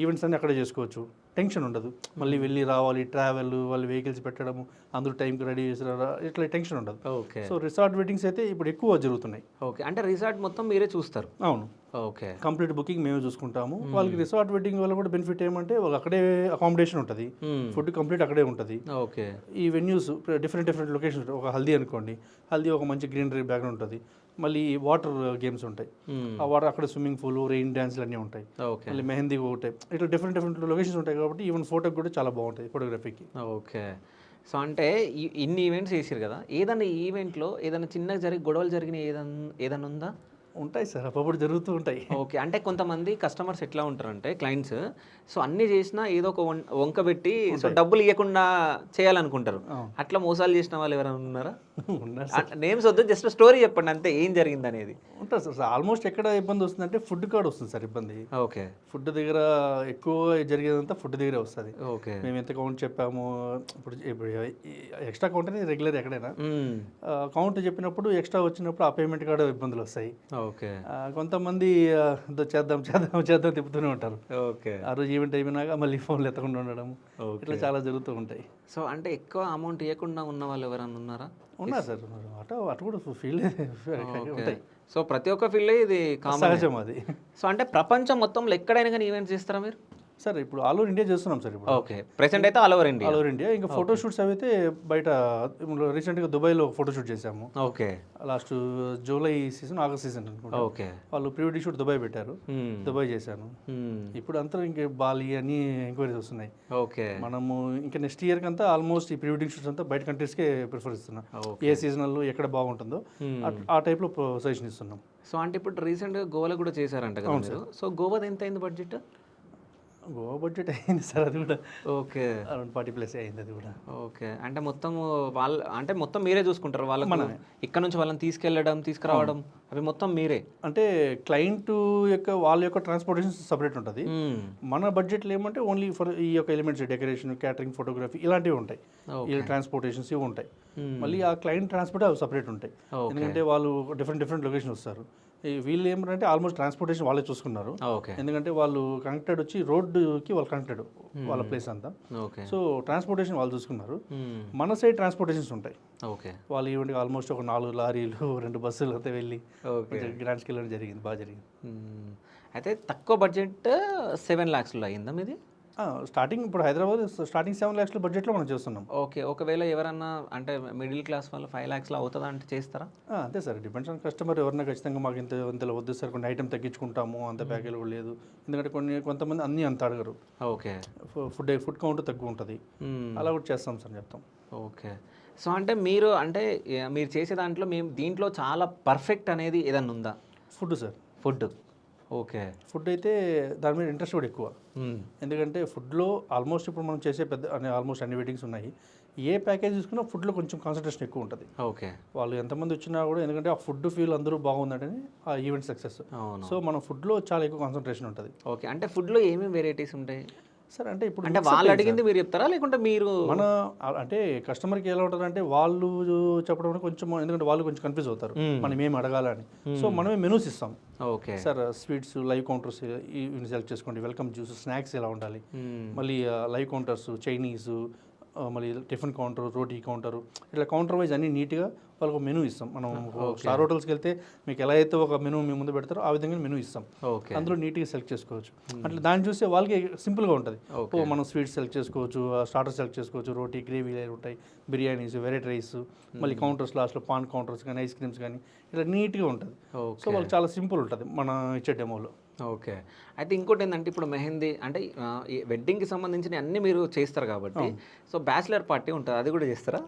[SPEAKER 2] ఈవెంట్స్ అన్నీ అక్కడే చేసుకోవచ్చు, టెన్షన్ ఉండదు. మళ్ళీ వెళ్ళి రావాలి, ట్రావెల్, వాళ్ళు వెహికల్స్ పెట్టడము, అందరూ టైంకి రెడీ చేసి ఇట్లా టెన్షన్ ఉండదు.
[SPEAKER 1] ఓకే.
[SPEAKER 2] సో రిసార్ట్ వెడ్డింగ్స్ అయితే ఇప్పుడు ఎక్కువ జరుగుతున్నాయి.
[SPEAKER 1] ఓకే. అంటే రిసార్ట్ మొత్తం మీరే చూస్తారు?
[SPEAKER 2] అవును.
[SPEAKER 1] ఓకే.
[SPEAKER 2] కంప్లీట్ బుకింగ్ మేమే చూసుకుంటాము. వాళ్ళకి రిసార్ట్ వెడ్డింగ్ వల్ల కూడా బెనిఫిట్ ఏమంటే వాళ్ళు అక్కడే అకామిడేషన్ ఉంటుంది, ఫుడ్ కంప్లీట్ అక్కడే ఉంటుంది.
[SPEAKER 1] ఓకే.
[SPEAKER 2] ఈ వెన్యూస్ డిఫరెంట్ లొకేషన్స్, ఒక హల్దీ అనుకోండి, హల్దీ ఒక మంచి గ్రీనరీ బ్యాక్గ్రౌండ్ ఉంటుంది. మళ్ళీ వాటర్ గేమ్స్ ఉంటాయి, ఆ వాటర్ అక్కడ స్విమ్మింగ్ పూల్, రెయిన్ డ్యాన్స్లు అన్నీ ఉంటాయి. మళ్ళీ మెహందీ ఒకటి, ఇట్లా డిఫరెంట్ లొకేషన్స్ ఉంటాయి కాబట్టి ఈవెన్ ఫోటోకి కూడా చాలా బాగుంటాయి ఫోటోగ్రఫీకి.
[SPEAKER 1] ఓకే. సో అంటే ఇన్ని ఈవెంట్స్ చేసారు కదా, ఏదైనా ఈవెంట్లో ఏదైనా చిన్నగా గొడవలు జరిగిన ఏదైనా ఉందా?
[SPEAKER 2] ఉంటాయి సార్, అప్పుడు జరుగుతూ ఉంటాయి.
[SPEAKER 1] ఓకే. అంటే కొంతమంది కస్టమర్స్ ఎట్లా ఉంటారంటే క్లయింట్స్, సో అన్ని చేసినా ఏదో ఒక వంక పెట్టి సో డబ్బులు ఇవ్వకుండా చేయాలనుకుంటారు. అట్లా మోసాలు చేసిన వాళ్ళు ఎవరైనా ఉన్నారా? నేమ్స్ వద్దు, జస్ట్ స్టోరీ చెప్పండి అంతే, ఏం జరిగింది అనేది.
[SPEAKER 2] ఉంటుంది సార్. ఆల్మోస్ట్ ఎక్కడ ఇబ్బంది వస్తుందంటే ఫుడ్ కార్డ్ వస్తుంది సార్ ఇబ్బంది.
[SPEAKER 1] ఓకే.
[SPEAKER 2] ఫుడ్ దగ్గర ఎక్కువ జరిగేదంతా ఫుడ్ దగ్గరే వస్తుంది.
[SPEAKER 1] ఓకే.
[SPEAKER 2] మేము ఎంత కౌంట్ చెప్పాము, ఇప్పుడు ఎక్స్ట్రా కౌంట్ అనేది రెగ్యులర్ ఎక్కడైనా కౌంట్ చెప్పినప్పుడు ఎక్స్ట్రా వచ్చినప్పుడు ఆ పేమెంట్ కార్డు ఇబ్బందులు వస్తాయి.
[SPEAKER 1] ఓకే.
[SPEAKER 2] కొంతమంది చేద్దాం తిప్పుతూనే ఉంటారు.
[SPEAKER 1] ఓకే.
[SPEAKER 2] ఆ రోజు ఈవెంట్ అయిపోయినాక మళ్ళీ ఫోన్లు ఎత్తకుండా ఉండడం, ఇట్లా చాలా జరుగుతూ ఉంటాయి.
[SPEAKER 1] సో అంటే ఎక్కువ అమౌంట్ ఇవ్వకుండా ఉన్న వాళ్ళు ఎవరైనా ఉన్నారా?
[SPEAKER 2] ఉన్నారు సార్, అటు కూడా ఫీల్డ్ ఉంటాయి.
[SPEAKER 1] సో ప్రతి ఒక్క ఫీల్డ్ ఇది
[SPEAKER 2] సహజం అది.
[SPEAKER 1] సో అంటే ప్రపంచం మొత్తంలో ఎక్కడైనా కానీ ఈవెంట్స్ చేస్తారా మీరు?
[SPEAKER 2] సార్ ఇప్పుడు ఆల్ ఓవర్ ఇండియా చేస్తున్నాం సార్. ఇప్పుడు
[SPEAKER 1] ఓకే. ప్రెసెంట్ అయితే ఆల్ ఓవర్ ఇండియా.
[SPEAKER 2] ఇంకా ఫోటో షూట్స్ అయితే బయట రీసెంట్గా దుబాయ్లో ఫోటో షూట్ చేసాము.
[SPEAKER 1] Okay.
[SPEAKER 2] Last July season, August season అనుకుంటా.
[SPEAKER 1] ఓకే.
[SPEAKER 2] వాళ్ళు ప్రీ వెడ్డింగ్ షూట్ దుబాయ్ పెట్టారు, దుబాయ్ చేశాను. ఇప్పుడు అంతా ఇంకా బాలి అని ఎంక్వైరీస్ వస్తున్నాయి.
[SPEAKER 1] ఓకే.
[SPEAKER 2] మనము ఇంకా నెక్స్ట్ ఇయర్కి అంతా ఆల్మోస్ట్ ఈ ప్రీ వెడ్డింగ్ షూట్స్ అంతా బయట కంట్రీస్కే ప్రిఫర్ ఇస్తున్నాం. ఏ సీజనల్ ఎక్కడ బాగుంటుందో ఆ టైప్లో సజెషన్ ఇస్తున్నాం.
[SPEAKER 1] సో అంటే ఇప్పుడు రీసెంట్గా గోవాలో కూడా చేశారంట కదా మీరు? సో గోవాది ఎంత అయింది బడ్జెట్?
[SPEAKER 2] గోవా బడ్జెట్ అయింది సార్, అది కూడా
[SPEAKER 1] ఓకే
[SPEAKER 2] అరౌండ్ 40+ అయింది అది కూడా.
[SPEAKER 1] ఓకే. అంటే మొత్తం మీరే చూసుకుంటారు వాళ్ళకి, ఇక్కడ నుంచి వాళ్ళని తీసుకెళ్ళడం తీసుకురావడం అవి మొత్తం మీరే?
[SPEAKER 2] అంటే క్లయింట్ వాళ్ళ యొక్క ట్రాన్స్పోర్టేషన్ సపరేట్ ఉంటుంది. మన బడ్జెట్లో ఏమంటే ఓన్లీ ఫర్ ఈ యొక్క ఎలిమెంట్స్, డెకరేషన్, క్యాటరింగ్, ఫోటోగ్రఫీ ఇలాంటివి ఉంటాయి. ఈ ట్రాన్స్పోర్టేషన్స్ ఇవి ఉంటాయి. మళ్ళీ ఆ క్లయింట్ ట్రాన్స్పోర్ట్ అవి సపరేట్ ఉంటాయి. ఎందుకంటే వాళ్ళు డిఫరెంట్ లొకేషన్ వస్తారు. వీళ్ళు ఏమంటే ఆల్మోస్ట్ ట్రాన్స్పోర్టేషన్ వాళ్ళే చూసుకున్నారు. ఎందుకంటే వాళ్ళు కనెక్టెడ్ వచ్చి రోడ్డుకి వాళ్ళు కనెక్టెడ్ వాళ్ళ ప్లేస్ అంతా. సో ట్రాన్స్పోర్టేషన్ వాళ్ళు చూసుకున్నారు. మన సైడ్ ట్రాన్స్పోర్టేషన్స్ ఉంటాయి. వాళ్ళు ఈవెంట్కి ఆల్మోస్ట్ ఒక 4 లారీలు 2 బస్సులు అంతా వెళ్ళి గ్రాండ్ స్కేల్ జరిగింది, బాగా జరిగింది.
[SPEAKER 1] అయితే తక్కువ బడ్జెట్ 7 lakhsలో అయిందా మీది?
[SPEAKER 2] స్టార్టింగ్ ఇప్పుడు హైదరాబాద్ స్టార్టింగ్ 7 lakhs బడ్జెట్లో మనం చేస్తున్నాం.
[SPEAKER 1] ఓకే. ఒకవేళ ఎవరన్నా అంటే మిడిల్ క్లాస్ వాళ్ళు 5 lakhsలో అవుతుందా అంటే చేస్తారా?
[SPEAKER 2] అంతే సార్, డిపెండ్స్ ఆన్ కస్టమర్. ఎవరన్నా ఖచ్చితంగా మాకు ఇంతలో వద్దు సార్, కొన్ని ఐటమ్ తగ్గించుకుంటాము, అంత ప్యాకేజ్ కూడా లేదు. ఎందుకంటే కొంతమంది అన్నీ అంత అడగరు.
[SPEAKER 1] ఓకే.
[SPEAKER 2] ఫుడ్ కౌంట్ తక్కువ ఉంటుంది, అలా కూడా చేస్తాం సార్ చెప్తాం.
[SPEAKER 1] ఓకే. సో అంటే మీరు చేసే దాంట్లో దీంట్లో చాలా పర్ఫెక్ట్ అనేది ఏదన్నా ఉందా?
[SPEAKER 2] Food sir.
[SPEAKER 1] Food. Okay.
[SPEAKER 2] Food అయితే దాని మీద ఇంట్రెస్ట్ కూడా ఎక్కువ. ఎందుకంటే ఫుడ్లో ఆల్మోస్ట్ ఇప్పుడు మనం చేసే ఆల్మోస్ట్ అన్ని వెడ్డింగ్స్ ఉన్నాయి. ఏ ప్యాకేజ్ తీసుకున్నా ఫుడ్లో కొంచెం కాన్సన్ట్రేషన్ ఎక్కువ ఉంటుంది.
[SPEAKER 1] ఓకే.
[SPEAKER 2] వాళ్ళు ఎంతమంది వచ్చినా కూడా, ఎందుకంటే ఆ ఫుడ్ ఫీల్ అందరూ బాగుందంటే ఆ ఈవెంట్ సక్సెస్. సో మన ఫుడ్లో చాలా ఎక్కువ కాన్సన్ట్రేషన్ ఉంటుంది.
[SPEAKER 1] ఓకే. అంటే ఫుడ్లో ఏమేమి వెరైటీస్ ఉంటాయి
[SPEAKER 2] సార్ అంటే ఇప్పుడు
[SPEAKER 1] అంటే వాళ్ళు అడిగింది మీరు చెప్తారా లేకుంటే మీరు
[SPEAKER 2] మన అంటే కస్టమర్కి ఎలా ఉంటుంది అంటే వాళ్ళు చెప్పడం అనేది కొంచెం, ఎందుకంటే వాళ్ళు కొంచెం కన్ఫ్యూజ్ అవుతారు మనం ఏం అడగాలని. సో మనమే మెనూస్ ఇస్తాం.
[SPEAKER 1] Okay
[SPEAKER 2] sir sweets live counters ఇవి సెలెక్ట్ చేసుకోండి, వెల్కమ్ జ్యూస్, స్నాక్స్ ఎలా ఉండాలి, మళ్ళీ లైవ్ కౌంటర్స్, చైనీస్, మళ్ళీ టిఫిన్ కౌంటర్, రోటీ కౌంటర్, ఇట్లా కౌంటర్ వైజ్ అన్ని నీట్గా వాళ్ళకు మెనూ ఇస్తాం. మనం స్టార్ హోటల్స్కి వెళ్తే మీకు ఎలా అయితే ఒక మెనూ మీ ముందు పెడతారో ఆ విధంగా మెనూ ఇస్తాం.
[SPEAKER 1] ఓకే
[SPEAKER 2] అందులో నీట్గా సెలెక్ట్ చేసుకోవచ్చు. అట్లా దాన్ని చూస్తే వాళ్ళకి సింపుల్గా ఉంటుంది. మనం స్వీట్స్ సెలెక్ట్ చేసుకోవచ్చు, స్టార్టర్ సెలెక్ట్ చేసుకోవచ్చు, రోటీ, గ్రేవీ ఉంటాయి, బిర్యానీస్, వెరైటీ రైస్, మళ్ళీ కౌంటర్స్ లాస్ట్లో పాన్ కౌంటర్స్ కానీ ఐస్ క్రీమ్స్ కానీ ఇట్లా నీట్గా ఉంటుంది. సో వాళ్ళకి చాలా సింపుల్ ఉంటుంది మనం ఇచ్చే డెమోలో.
[SPEAKER 1] ఓకే. అయితే ఇంకోటి ఏంటంటే ఇప్పుడు మెహందీ అంటే ఈ వెడ్డింగ్కి సంబంధించిన అన్ని మీరు చేస్తారు కాబట్టి సో బ్యాచిలర్ పార్టీ ఉంటుంది, అది కూడా చేస్తారా?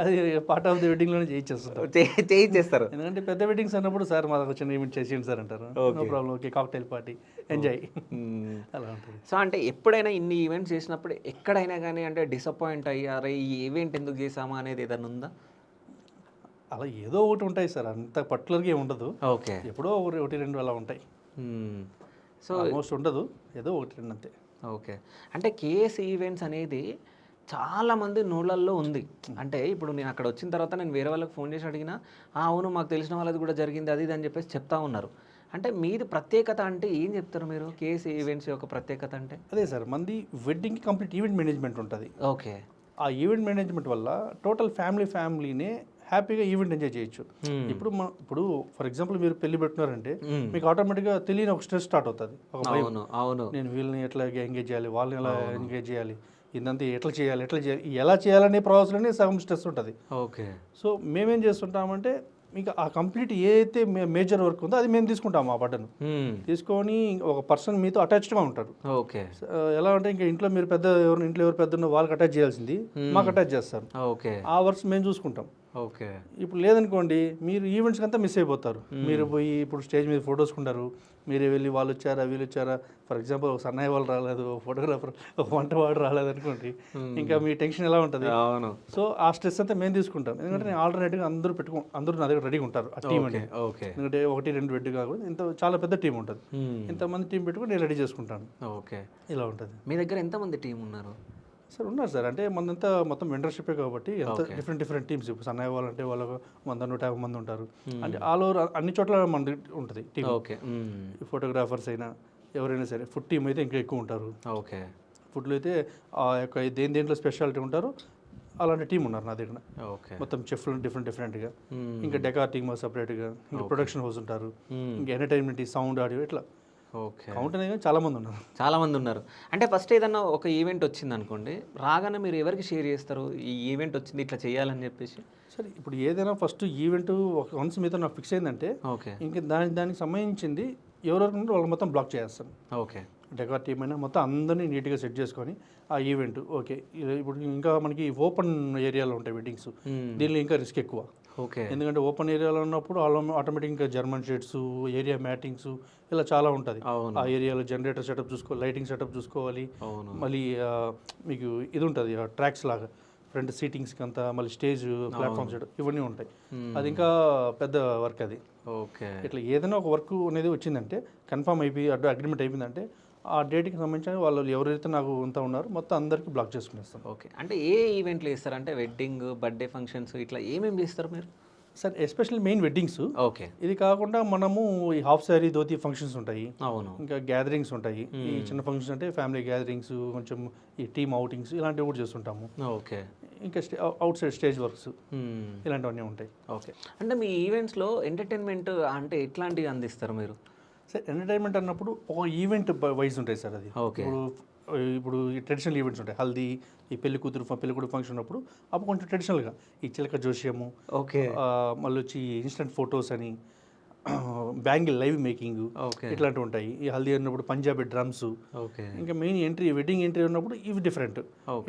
[SPEAKER 2] అది పార్ట్ ఆఫ్ ది వెడ్డింగ్లోనే చేయించేస్తారు.
[SPEAKER 1] చేయించేస్తారు.
[SPEAKER 2] ఎందుకంటే పెద్ద వెడ్డింగ్స్ అన్నప్పుడు సార్ మాకు చిన్న ఈవెంట్ చేసేయండి సార్ అంటారు. No problem, okay cocktail party enjoy అలా ఉంటుంది.
[SPEAKER 1] సో అంటే ఎప్పుడైనా ఇన్ని ఈవెంట్స్ చేసినప్పుడు ఎక్కడైనా కానీ అంటే డిసప్పాయింట్ అయ్యారే ఈ ఈవెంట్ ఎందుకు చేసామా అనేది ఏదైనా ఉందా?
[SPEAKER 2] అలా ఏదో ఒకటి ఉంటాయి సార్, అంత పర్టికులర్గా ఉండదు.
[SPEAKER 1] ఓకే.
[SPEAKER 2] ఎప్పుడో ఒకటి రెండు అలా ఉంటాయి. సో ఆల్మోస్ట్ ఉండదు, ఏదో ఒకటి రెండు అంతే.
[SPEAKER 1] ఓకే. అంటే కేఎస్ ఈవెంట్స్ అనేది చాలామంది నోళ్ళల్లో ఉంది. అంటే ఇప్పుడు నేను అక్కడ వచ్చిన తర్వాత నేను వేరే వాళ్ళకి ఫోన్ చేసి అడిగినా అవును మాకు తెలిసిన వాళ్ళది కూడా జరిగింది అది ఇది అని చెప్పేసి చెప్తా ఉన్నారు. అంటే మీది ప్రత్యేకత అంటే ఏం చెప్తారు మీరు? కేఎస్ ఈవెంట్స్ యొక్క ప్రత్యేకత అంటే
[SPEAKER 2] అదే సార్, మంది వెడ్డింగ్కి కంప్లీట్ ఈవెంట్ మేనేజ్మెంట్ ఉంటుంది.
[SPEAKER 1] ఓకే.
[SPEAKER 2] ఆ ఈవెంట్ మేనేజ్మెంట్ వల్ల టోటల్ ఫ్యామిలీనే హ్యాపీగా ఈవెంట్ ఎంజాయ్ చేయొచ్చు. ఇప్పుడు ఫర్ ఎగ్జాంపుల్ మీరు పెళ్లి పెట్టినారంటే మీకు ఆటోమేటిక్గా తెలియని ఒక స్ట్రెస్ స్టార్ట్ అవుతుంది. ఒక భయం, నేను వీళ్ళని ఎట్లా ఎంగేజ్ చేయాలి, వాళ్ళని ఎలా ఎంగేజ్ చేయాలి, ఇదంతా ఎట్లా చేయాలి ఎలా చేయాలనే ప్రాసెస్లోనే సగం స్ట్రెస్ ఉంటుంది.
[SPEAKER 1] ఓకే.
[SPEAKER 2] సో మేమేం చేస్తుంటామంటే మీకు ఆ కంప్లీట్ ఏదైతే మేజర్ వర్క్ ఉందో అది మేము తీసుకుంటాము. ఆ బటన్ తీసుకొని ఒక పర్సన్ మీతో అటాచ్డ్గా ఉంటారు.
[SPEAKER 1] ఓకే.
[SPEAKER 2] ఎలా అంటే ఇంకా ఇంట్లో మీరు ఇంట్లో ఎవరు పెద్ద ఉన్నో వాళ్ళకి అటాచ్ చేయాల్సింది మాకు అటాచ్ చేస్తారు.
[SPEAKER 1] ఓకే.
[SPEAKER 2] ఆ వర్క్స్ మేము చూసుకుంటాం.
[SPEAKER 1] ఓకే.
[SPEAKER 2] ఇప్పుడు లేదనుకోండి మీరు ఈవెంట్స్కి అంతా మిస్ అయిపోతారు. మీరు పోయి ఇప్పుడు స్టేజ్ మీద ఫొటోస్ కొంటారు, మీరే వెళ్ళి వాళ్ళు వచ్చారా వీళ్ళు వచ్చారా, ఫర్ ఎగ్జాంపుల్ ఒక సన్నయ్య వాళ్ళు రాలేదు, ఫోటోగ్రాఫర్ వంటవాడు రాలేదు అనుకోండి, ఇంకా మీ టెన్షన్ ఎలా ఉంటుంది.
[SPEAKER 1] అవును.
[SPEAKER 2] సో ఆ స్ట్రెస్ అంతా మేము తీసుకుంటాం. ఎందుకంటే నేను ఆల్టర్నేట్గా అందరూ నా దగ్గర రెడీగా ఉంటారు ఆ టీం అంటే. ఎందుకంటే 1-2 వెడ్ కాకుండా ఇంత చాలా పెద్ద టీం ఉంటుంది. ఇంతమంది టీం పెట్టుకుని నేను రెడీ చేసుకుంటాను.
[SPEAKER 1] ఓకే.
[SPEAKER 2] ఇలా ఉంటుంది.
[SPEAKER 1] మీ దగ్గర ఎంతమంది టీం ఉన్నారు?
[SPEAKER 2] సార్ ఉన్నారు సార్, అంటే మనంతా మొత్తం మెంటర్షిప్పే కాబట్టి ఎంత డిఫరెంట్ టీమ్స్. ఇప్పుడు సన్నయ్య వాళ్ళు అంటే వాళ్ళకు 100-150 మంది ఉంటారు. అంటే ఆల్ ఓవర్ అన్ని చోట్ల మనది ఉంటుంది టీం.
[SPEAKER 1] ఓకే.
[SPEAKER 2] ఫోటోగ్రాఫర్స్ అయినా ఎవరైనా సరే, ఫుడ్ టీం అయితే ఇంకా ఎక్కువ ఉంటారు.
[SPEAKER 1] ఓకే.
[SPEAKER 2] ఫుడ్లో అయితే ఆ యొక్క దేంట్లో స్పెషాలిటీ ఉంటారు అలాంటి టీం ఉన్నారు నా దగ్గర.
[SPEAKER 1] ఓకే.
[SPEAKER 2] మొత్తం చెఫ్లు డిఫరెంట్గా, ఇంకా డెకార్ టీమ్ సపరేట్గా, ఇంకా ప్రొడక్షన్ హౌస్ ఉంటారు, ఇంకా ఎంటర్టైన్మెంట్, సౌండ్, ఆడియో, ఇట్లా
[SPEAKER 1] ఓకే.
[SPEAKER 2] కౌంట్ అనేది చాలా మంది ఉన్నారు.
[SPEAKER 1] అంటే ఫస్ట్ ఏదన్నా ఒక ఈవెంట్ వచ్చింది అనుకోండి, రాగానే మీరు ఎవరికి షేర్ చేస్తారు ఈ ఈవెంట్ వచ్చింది ఇట్లా చేయాలని చెప్పేసి?
[SPEAKER 2] సరే ఇప్పుడు ఏదైనా ఫస్ట్ ఈవెంట్ వన్స్ మీతో నాకు ఫిక్స్ అయిందంటే
[SPEAKER 1] ఓకే,
[SPEAKER 2] ఇంకా దానికి సంబంధించింది ఎవరెవరు వాళ్ళు మొత్తం బ్లాక్ చేస్తాను.
[SPEAKER 1] ఓకే.
[SPEAKER 2] డెకార్ టీమ్ అయినా మొత్తం అందరినీ నీట్గా సెట్ చేసుకొని ఆ ఈవెంట్ ఓకే. ఇప్పుడు ఇంకా మనకి ఓపెన్ ఏరియాలో ఉంటాయి వెడ్డింగ్స్, దీనిలో ఇంకా రిస్క్ ఎక్కువ.
[SPEAKER 1] ఓకే.
[SPEAKER 2] ఎందుకంటే ఓపెన్ ఏరియాలో ఉన్నప్పుడు ఆటోమేటిక్ ఇంకా జర్మన్ షేడ్స్, ఏరియా మ్యాటింగ్స్ ఇలా చాలా ఉంటుంది. ఆ ఏరియాలో జనరేటర్ సెటప్ చూసుకోవాలి, లైటింగ్ సెటప్ చూసుకోవాలి, మళ్ళీ మీకు ఇది ఉంటుంది ట్రాక్స్ లాగా ఫ్రంట్ సీటింగ్స్కి అంతా, మళ్ళీ స్టేజ్ ప్లాట్ఫామ్ సెటప్, ఇవన్నీ ఉంటాయి. అది ఇంకా పెద్ద వర్క్ అది.
[SPEAKER 1] ఓకే.
[SPEAKER 2] ఇట్లా ఏదైనా ఒక వర్క్ అనేది వచ్చిందంటే కన్ఫర్మ్ అయిపోయి అగ్రిమెంట్ అయిపోయిందంటే ఆ డేట్కి సంబంధించిన వాళ్ళు ఎవరైతే నాకు అంతా ఉన్నారో మొత్తం అందరికీ బ్లాక్ చేసుకునేస్తాం.
[SPEAKER 1] ఓకే. అంటే ఏ ఈవెంట్లు చేస్తారు? అంటే వెడ్డింగ్, బర్త్డే ఫంక్షన్స్ ఇట్లా ఏమేమి చేస్తారు మీరు?
[SPEAKER 2] Sir especially main weddings.
[SPEAKER 1] Okay.
[SPEAKER 2] ఇది కాకుండా మనము ఈ హాఫ్ శారీ ధోతి ఫంక్షన్స్ ఉంటాయి.
[SPEAKER 1] అవును.
[SPEAKER 2] ఇంకా గ్యాదరింగ్స్ ఉంటాయి. ఈ చిన్న ఫంక్షన్స్ అంటే ఫ్యామిలీ గ్యాదరింగ్స్, కొంచెం ఈ టీమ్ అవుటింగ్స్ ఇలాంటివి కూడా చేస్తుంటాము.
[SPEAKER 1] ఓకే. ఇంకా
[SPEAKER 2] అవుట్ సైడ్ స్టేజ్ వర్క్స్ ఇలాంటివన్నీ ఉంటాయి.
[SPEAKER 1] ఓకే. అంటే మీ ఈవెంట్స్లో ఎంటర్టైన్మెంట్ అంటే ఎట్లాంటివి అందిస్తారు మీరు?
[SPEAKER 2] సార్ ఎంటర్టైన్మెంట్ అన్నప్పుడు ఒక ఈవెంట్ వైజ్ ఉంటాయి సార్. అది
[SPEAKER 1] ఓకే.
[SPEAKER 2] ఇప్పుడు ఈ ట్రెడిషనల్ ఈవెంట్స్ ఉంటాయి, హల్దీ, ఈ పెళ్ళికొడుకు ఫంక్షన్ ఉన్నప్పుడు అప్పుడు కొంచెం ట్రెడిషనల్గా ఈ చిలక జోష్యము,
[SPEAKER 1] ఓకే,
[SPEAKER 2] మళ్ళీ వచ్చి ఇన్స్టెంట్ ఫొటోస్ అని, బ్యాంగిల్ లైవ్ మేకింగ్, ఇట్లాంటివి ఉంటాయి. ఈ హల్దీ ఉన్నప్పుడు పంజాబీ డ్రమ్స్.
[SPEAKER 1] ఓకే. ఇంకా
[SPEAKER 2] మెయిన్ వెడ్డింగ్ ఎంట్రీ ఉన్నప్పుడు ఇవి డిఫరెంట్.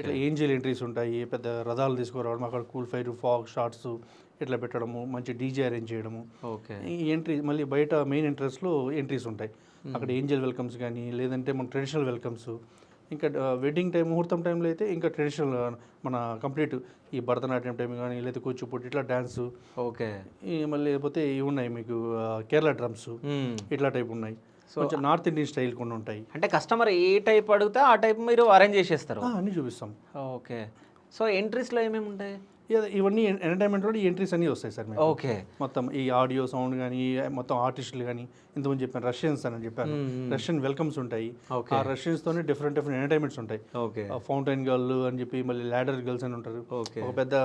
[SPEAKER 2] ఇట్లా ఏంజల్ ఎంట్రీస్ ఉంటాయి, పెద్ద రథాలు తీసుకురావడం, అక్కడ కూల్ ఫైర్, ఫాగ్ షాట్స్ ఇట్లా పెట్టడము, మంచి డీజే అరేంజ్ చేయడము.
[SPEAKER 1] ఓకే.
[SPEAKER 2] ఈ ఎంట్రీ మళ్ళీ బయట మెయిన్ ఎంట్రన్స్లో ఎంట్రీస్ ఉంటాయి, అక్కడ ఏంజల్ వెల్కమ్స్ కానీ, లేదంటే మన ట్రెడిషనల్ వెల్కమ్స్. ఇంకా వెడ్డింగ్ టైం, ముహూర్తం టైంలో అయితే ఇంకా ట్రెడిషనల్ మన కంప్లీట్ ఈ భరతనాట్యం టైం కానీ, లేదా కూచిపూడి ఇట్లా డ్యాన్స్.
[SPEAKER 1] ఓకే.
[SPEAKER 2] మళ్ళీ లేకపోతే ఇవి ఉన్నాయి మీకు కేరళ డ్రమ్స్, ఇట్లా టైప్ ఉన్నాయి. కొంచెం నార్త్ ఇండియన్ స్టైల్ కొన్ని ఉంటాయి.
[SPEAKER 1] అంటే కస్టమర్ ఏ టైప్ అడిగితే ఆ టైప్ మీరు అరేంజ్ చేసేస్తారు.
[SPEAKER 2] అన్నీ చూపిస్తాం.
[SPEAKER 1] ఓకే. సో ఎంట్రీస్లో ఏమేమి ఉంటాయి?
[SPEAKER 2] ఇవన్నీ ఎంటర్టైన్మెంట్లో ఈ ఎంట్రీస్ అన్నీ వస్తాయి సార్. మీకు
[SPEAKER 1] ఓకే.
[SPEAKER 2] మొత్తం ఈ ఆడియో సౌండ్ కానీ మొత్తం ఆర్టిస్టులు కానీ ఇంతకుముందు చెప్పాను రష్యన్స్ అని చెప్పాను. రష్యన్ వెల్కమ్స్ ఉంటాయి.
[SPEAKER 1] ఓకే.
[SPEAKER 2] ఆ రష్యన్స్తోనే డిఫరెంట్ ఎంటర్టైన్మెంట్స్ ఉంటాయి.
[SPEAKER 1] ఓకే.
[SPEAKER 2] ఫౌంటైన్ గర్ల్ అని చెప్పి మళ్ళీ ల్యాడర్ గర్ల్స్ అని ఉంటారు.
[SPEAKER 1] ఓకే.
[SPEAKER 2] ఒక పెద్ద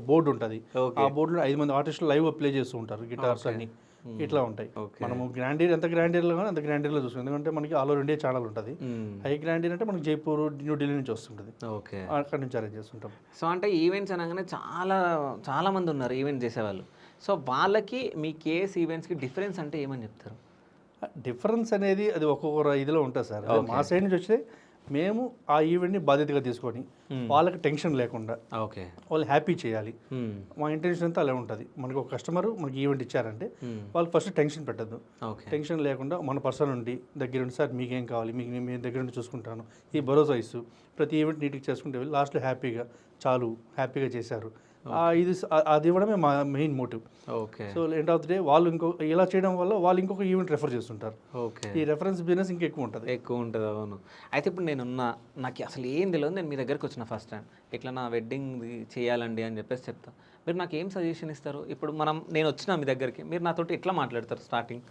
[SPEAKER 2] బోర్డు ఉంటుంది.
[SPEAKER 1] ఓకే.
[SPEAKER 2] ఆ బోర్డులో 5 మంది ఆర్టిస్టులు లైవ్ ప్లే చేస్తూ ఉంటారు గిటార్స్ అన్ని. ఇట్లా ఉంటాయి. మనము గ్రాండీర్ ఎంత గ్రాండీర్లో కానీ అంత గ్రాండీర్లో చూస్తాం. ఎందుకంటే మనకి ఆల్ ఓవర్ ఇండియా ఛానల్ ఉంటుంది. హై గ్రాండీర్ అంటే మనకి జైపూర్ న్యూఢిల్లీ నుంచి వస్తుంటుంది.
[SPEAKER 1] ఓకే.
[SPEAKER 2] అక్కడ నుంచి అరేంజ్ చేస్తుంటాం.
[SPEAKER 1] సో అంటే ఈవెంట్స్ అనగానే చాలా మంది ఉన్నారు ఈవెంట్ చేసేవాళ్ళు. సో వాళ్ళకి మీ కేఎస్ ఈవెంట్స్కి డిఫరెన్స్ అంటే ఏమని చెప్తారు?
[SPEAKER 2] డిఫరెన్స్ అనేది అది ఒక్కొక్క ఇదిలో ఉంటుంది సార్. మా సైడ్ నుంచి వస్తే మేము ఆ ఈవెంట్ని బాధ్యతగా తీసుకొని వాళ్ళకి టెన్షన్ లేకుండా
[SPEAKER 1] ఓకే
[SPEAKER 2] వాళ్ళు హ్యాపీ చేయాలి. మా ఇంటెన్షన్ అంతా అలా ఉంటుంది. మనకు ఒక కస్టమర్ మనకి ఈవెంట్ ఇచ్చారంటే వాళ్ళకి ఫస్ట్ టెన్షన్ పెట్టద్దు. టెన్షన్ లేకుండా మన పర్సన్ ఉండి దగ్గర ఉండి సార్ మీకేం కావాలి మీకు నేను మీ దగ్గర ఉండి చూసుకుంటాను ఈ భరోసా ఇస్తూ ప్రతి ఈవెంట్ నీట్గా చేసుకుంటే వెళ్ళి లాస్ట్లో హ్యాపీగా చాలు హ్యాపీగా చేశారు ఇది అది ఇవ్వడమే మా main motive.
[SPEAKER 1] Okay.
[SPEAKER 2] So end of the day వాళ్ళు ఇలా చేయడం వల్ల వాళ్ళు ఇంకొక ఈవెంట్ రెఫర్ చేస్తుంటారు.
[SPEAKER 1] ఓకే.
[SPEAKER 2] ఈ రెఫరెన్స్ బిజినెస్ ఇంకా ఎక్కువ ఉంటుంది.
[SPEAKER 1] అవును. అయితే ఇప్పుడు నాకు అసలు ఏం తెలియదు, నేను మీ దగ్గరికి వచ్చిన ఫస్ట్ టైం ఇట్లా నా వెడ్డింగ్ చేయాలండి అని చెప్పేసి చెప్తా. మీరు నాకు ఏం సజెషన్ ఇస్తారు? ఇప్పుడు నేను వచ్చిన మీ దగ్గరికి మీరు నాతోటి ఎట్లా మాట్లాడతారు స్టార్టింగ్?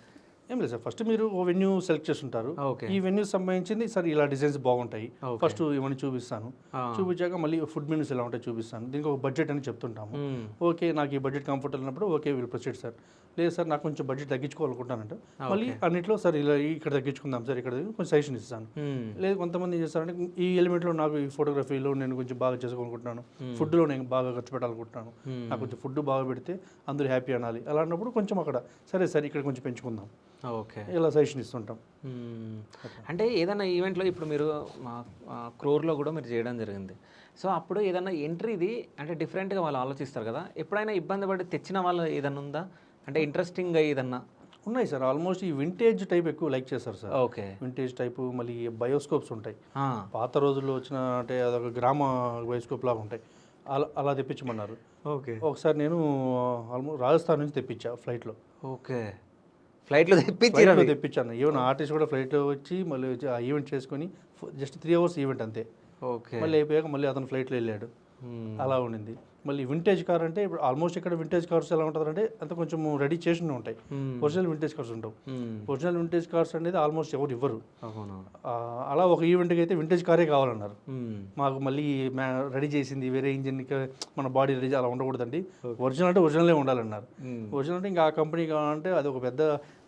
[SPEAKER 2] ఏం లేదు సార్, ఫస్ట్ మీరు ఓ వెన్యూ సెలెక్ట్ చేస్తుంటారు. ఈ వెన్యూ సంబంధించింది సార్ ఇలా డిజైన్స్ బాగుంటాయి ఫస్ట్ ఇవన్నీ చూపిస్తాను. చూపించాక మళ్ళీ ఫుడ్ మెనూస్ ఎలా ఉంటాయి చూపిస్తాను. దీనికి ఒక బడ్జెట్ అని చెప్తుంటాము. ఓకే నాకు ఈ బడ్జెట్ కంఫర్ట్ అన్నప్పుడు ఓకే వీళ్ళు ప్రొసీడ్ సార్. లేదు సార్ నాకు కొంచెం బడ్జెట్ తగ్గించుకోవాలనుకుంటానంటే మళ్ళీ అన్నింటిలో సార్ ఇలా ఇక్కడ తగ్గించుకుందాం సార్ ఇక్కడ కొంచెం సజెషన్ ఇస్తాను. లేదు కొంతమంది ఏం చేస్తారంటే ఈ ఎలిమెంట్లో నాకు ఈ ఫోటోగ్రఫీలో నేను కొంచెం బాగా చేసుకోవాలనుకుంటున్నాను, ఫుడ్లో నేను బాగా ఖర్చు పెట్టాలనుకుంటున్నాను, నాకు కొంచెం ఫుడ్ బాగా పెడితే అందరూ హ్యాపీ అనాలి అలాంటప్పుడు కొంచెం అక్కడ సరే సార్ ఇక్కడ కొంచెం పెంచుకుందాం
[SPEAKER 1] ఓకే
[SPEAKER 2] ఇలా సజెషన్ ఇస్తుంటాం.
[SPEAKER 1] అంటే ఏదైనా ఈవెంట్లో ఇప్పుడు మీరు క్రోర్లో కూడా మీరు చేయడం జరిగింది. సో అప్పుడు ఏదైనా ఎంట్రీది అంటే డిఫరెంట్గా వాళ్ళు ఆలోచిస్తారు కదా, ఎప్పుడైనా ఇబ్బంది పడి తెచ్చిన వాళ్ళు ఏదన్నా ఉందా? అంటే ఇంట్రెస్టింగ్గా ఏదన్నా
[SPEAKER 2] ఉన్నాయి సార్. ఆల్మోస్ట్ ఈ వింటేజ్ టైప్ ఎక్కువ లైక్ చేస్తారు సార్.
[SPEAKER 1] ఓకే.
[SPEAKER 2] వింటేజ్ టైపు మళ్ళీ బయోస్కోప్స్ ఉంటాయి. పాత రోజుల్లో వచ్చిన అంటే అదొక గ్రామ బయోస్కోప్ లాగా ఉంటాయి. అలా తెప్పించమన్నారు.
[SPEAKER 1] ఓకే.
[SPEAKER 2] ఒకసారి నేను ఆల్మోస్ట్ రాజస్థాన్ నుంచి తెప్పించా ఫ్లైట్లో.
[SPEAKER 1] ఓకే. ఫ్లైట్లో
[SPEAKER 2] తెప్పించాను. ఈవెన్ ఆర్టిస్ట్ కూడా ఫ్లైట్లో వచ్చి మళ్ళీ వచ్చి ఆ ఈవెంట్ చేసుకొని జస్ట్ 3 hours ఈవెంట్ అంతే.
[SPEAKER 1] ఓకే.
[SPEAKER 2] మళ్ళీ అయిపోయాక మళ్ళీ అతను ఫ్లైట్లో వెళ్ళాడు. అలా ఉండింది. మళ్ళీ వింటేజ్ కార్ అంటే ఇప్పుడు ఆల్మోస్ట్ ఇక్కడ వింటేజ్ కార్స్ ఎలా ఉంటుందంటే అంత కొంచెం రెడీ చేసి ఉంటాయి. ఒరిజినల్ వింటేజ్ కార్స్ ఉంటావు. ఒరిజినల్ వింటేజ్ కార్స్ అనేది ఆల్మోస్ట్ ఎవరు ఇవ్వరు. అలా ఒక ఈవెంట్కి అయితే వింటేజ్ కారే కావాలన్నారు. మాకు మళ్ళీ రెడీ చేసింది వేరే ఇంజిన్ మన బాడీ రెడీ అలా ఉండకూడదండి, ఒరిజినల్ అంటే ఒరిజినలే ఉండాలన్నారు. ఒరిజినల్ అంటే ఇంకా ఆ కంపెనీ కావాలంటే అది ఒక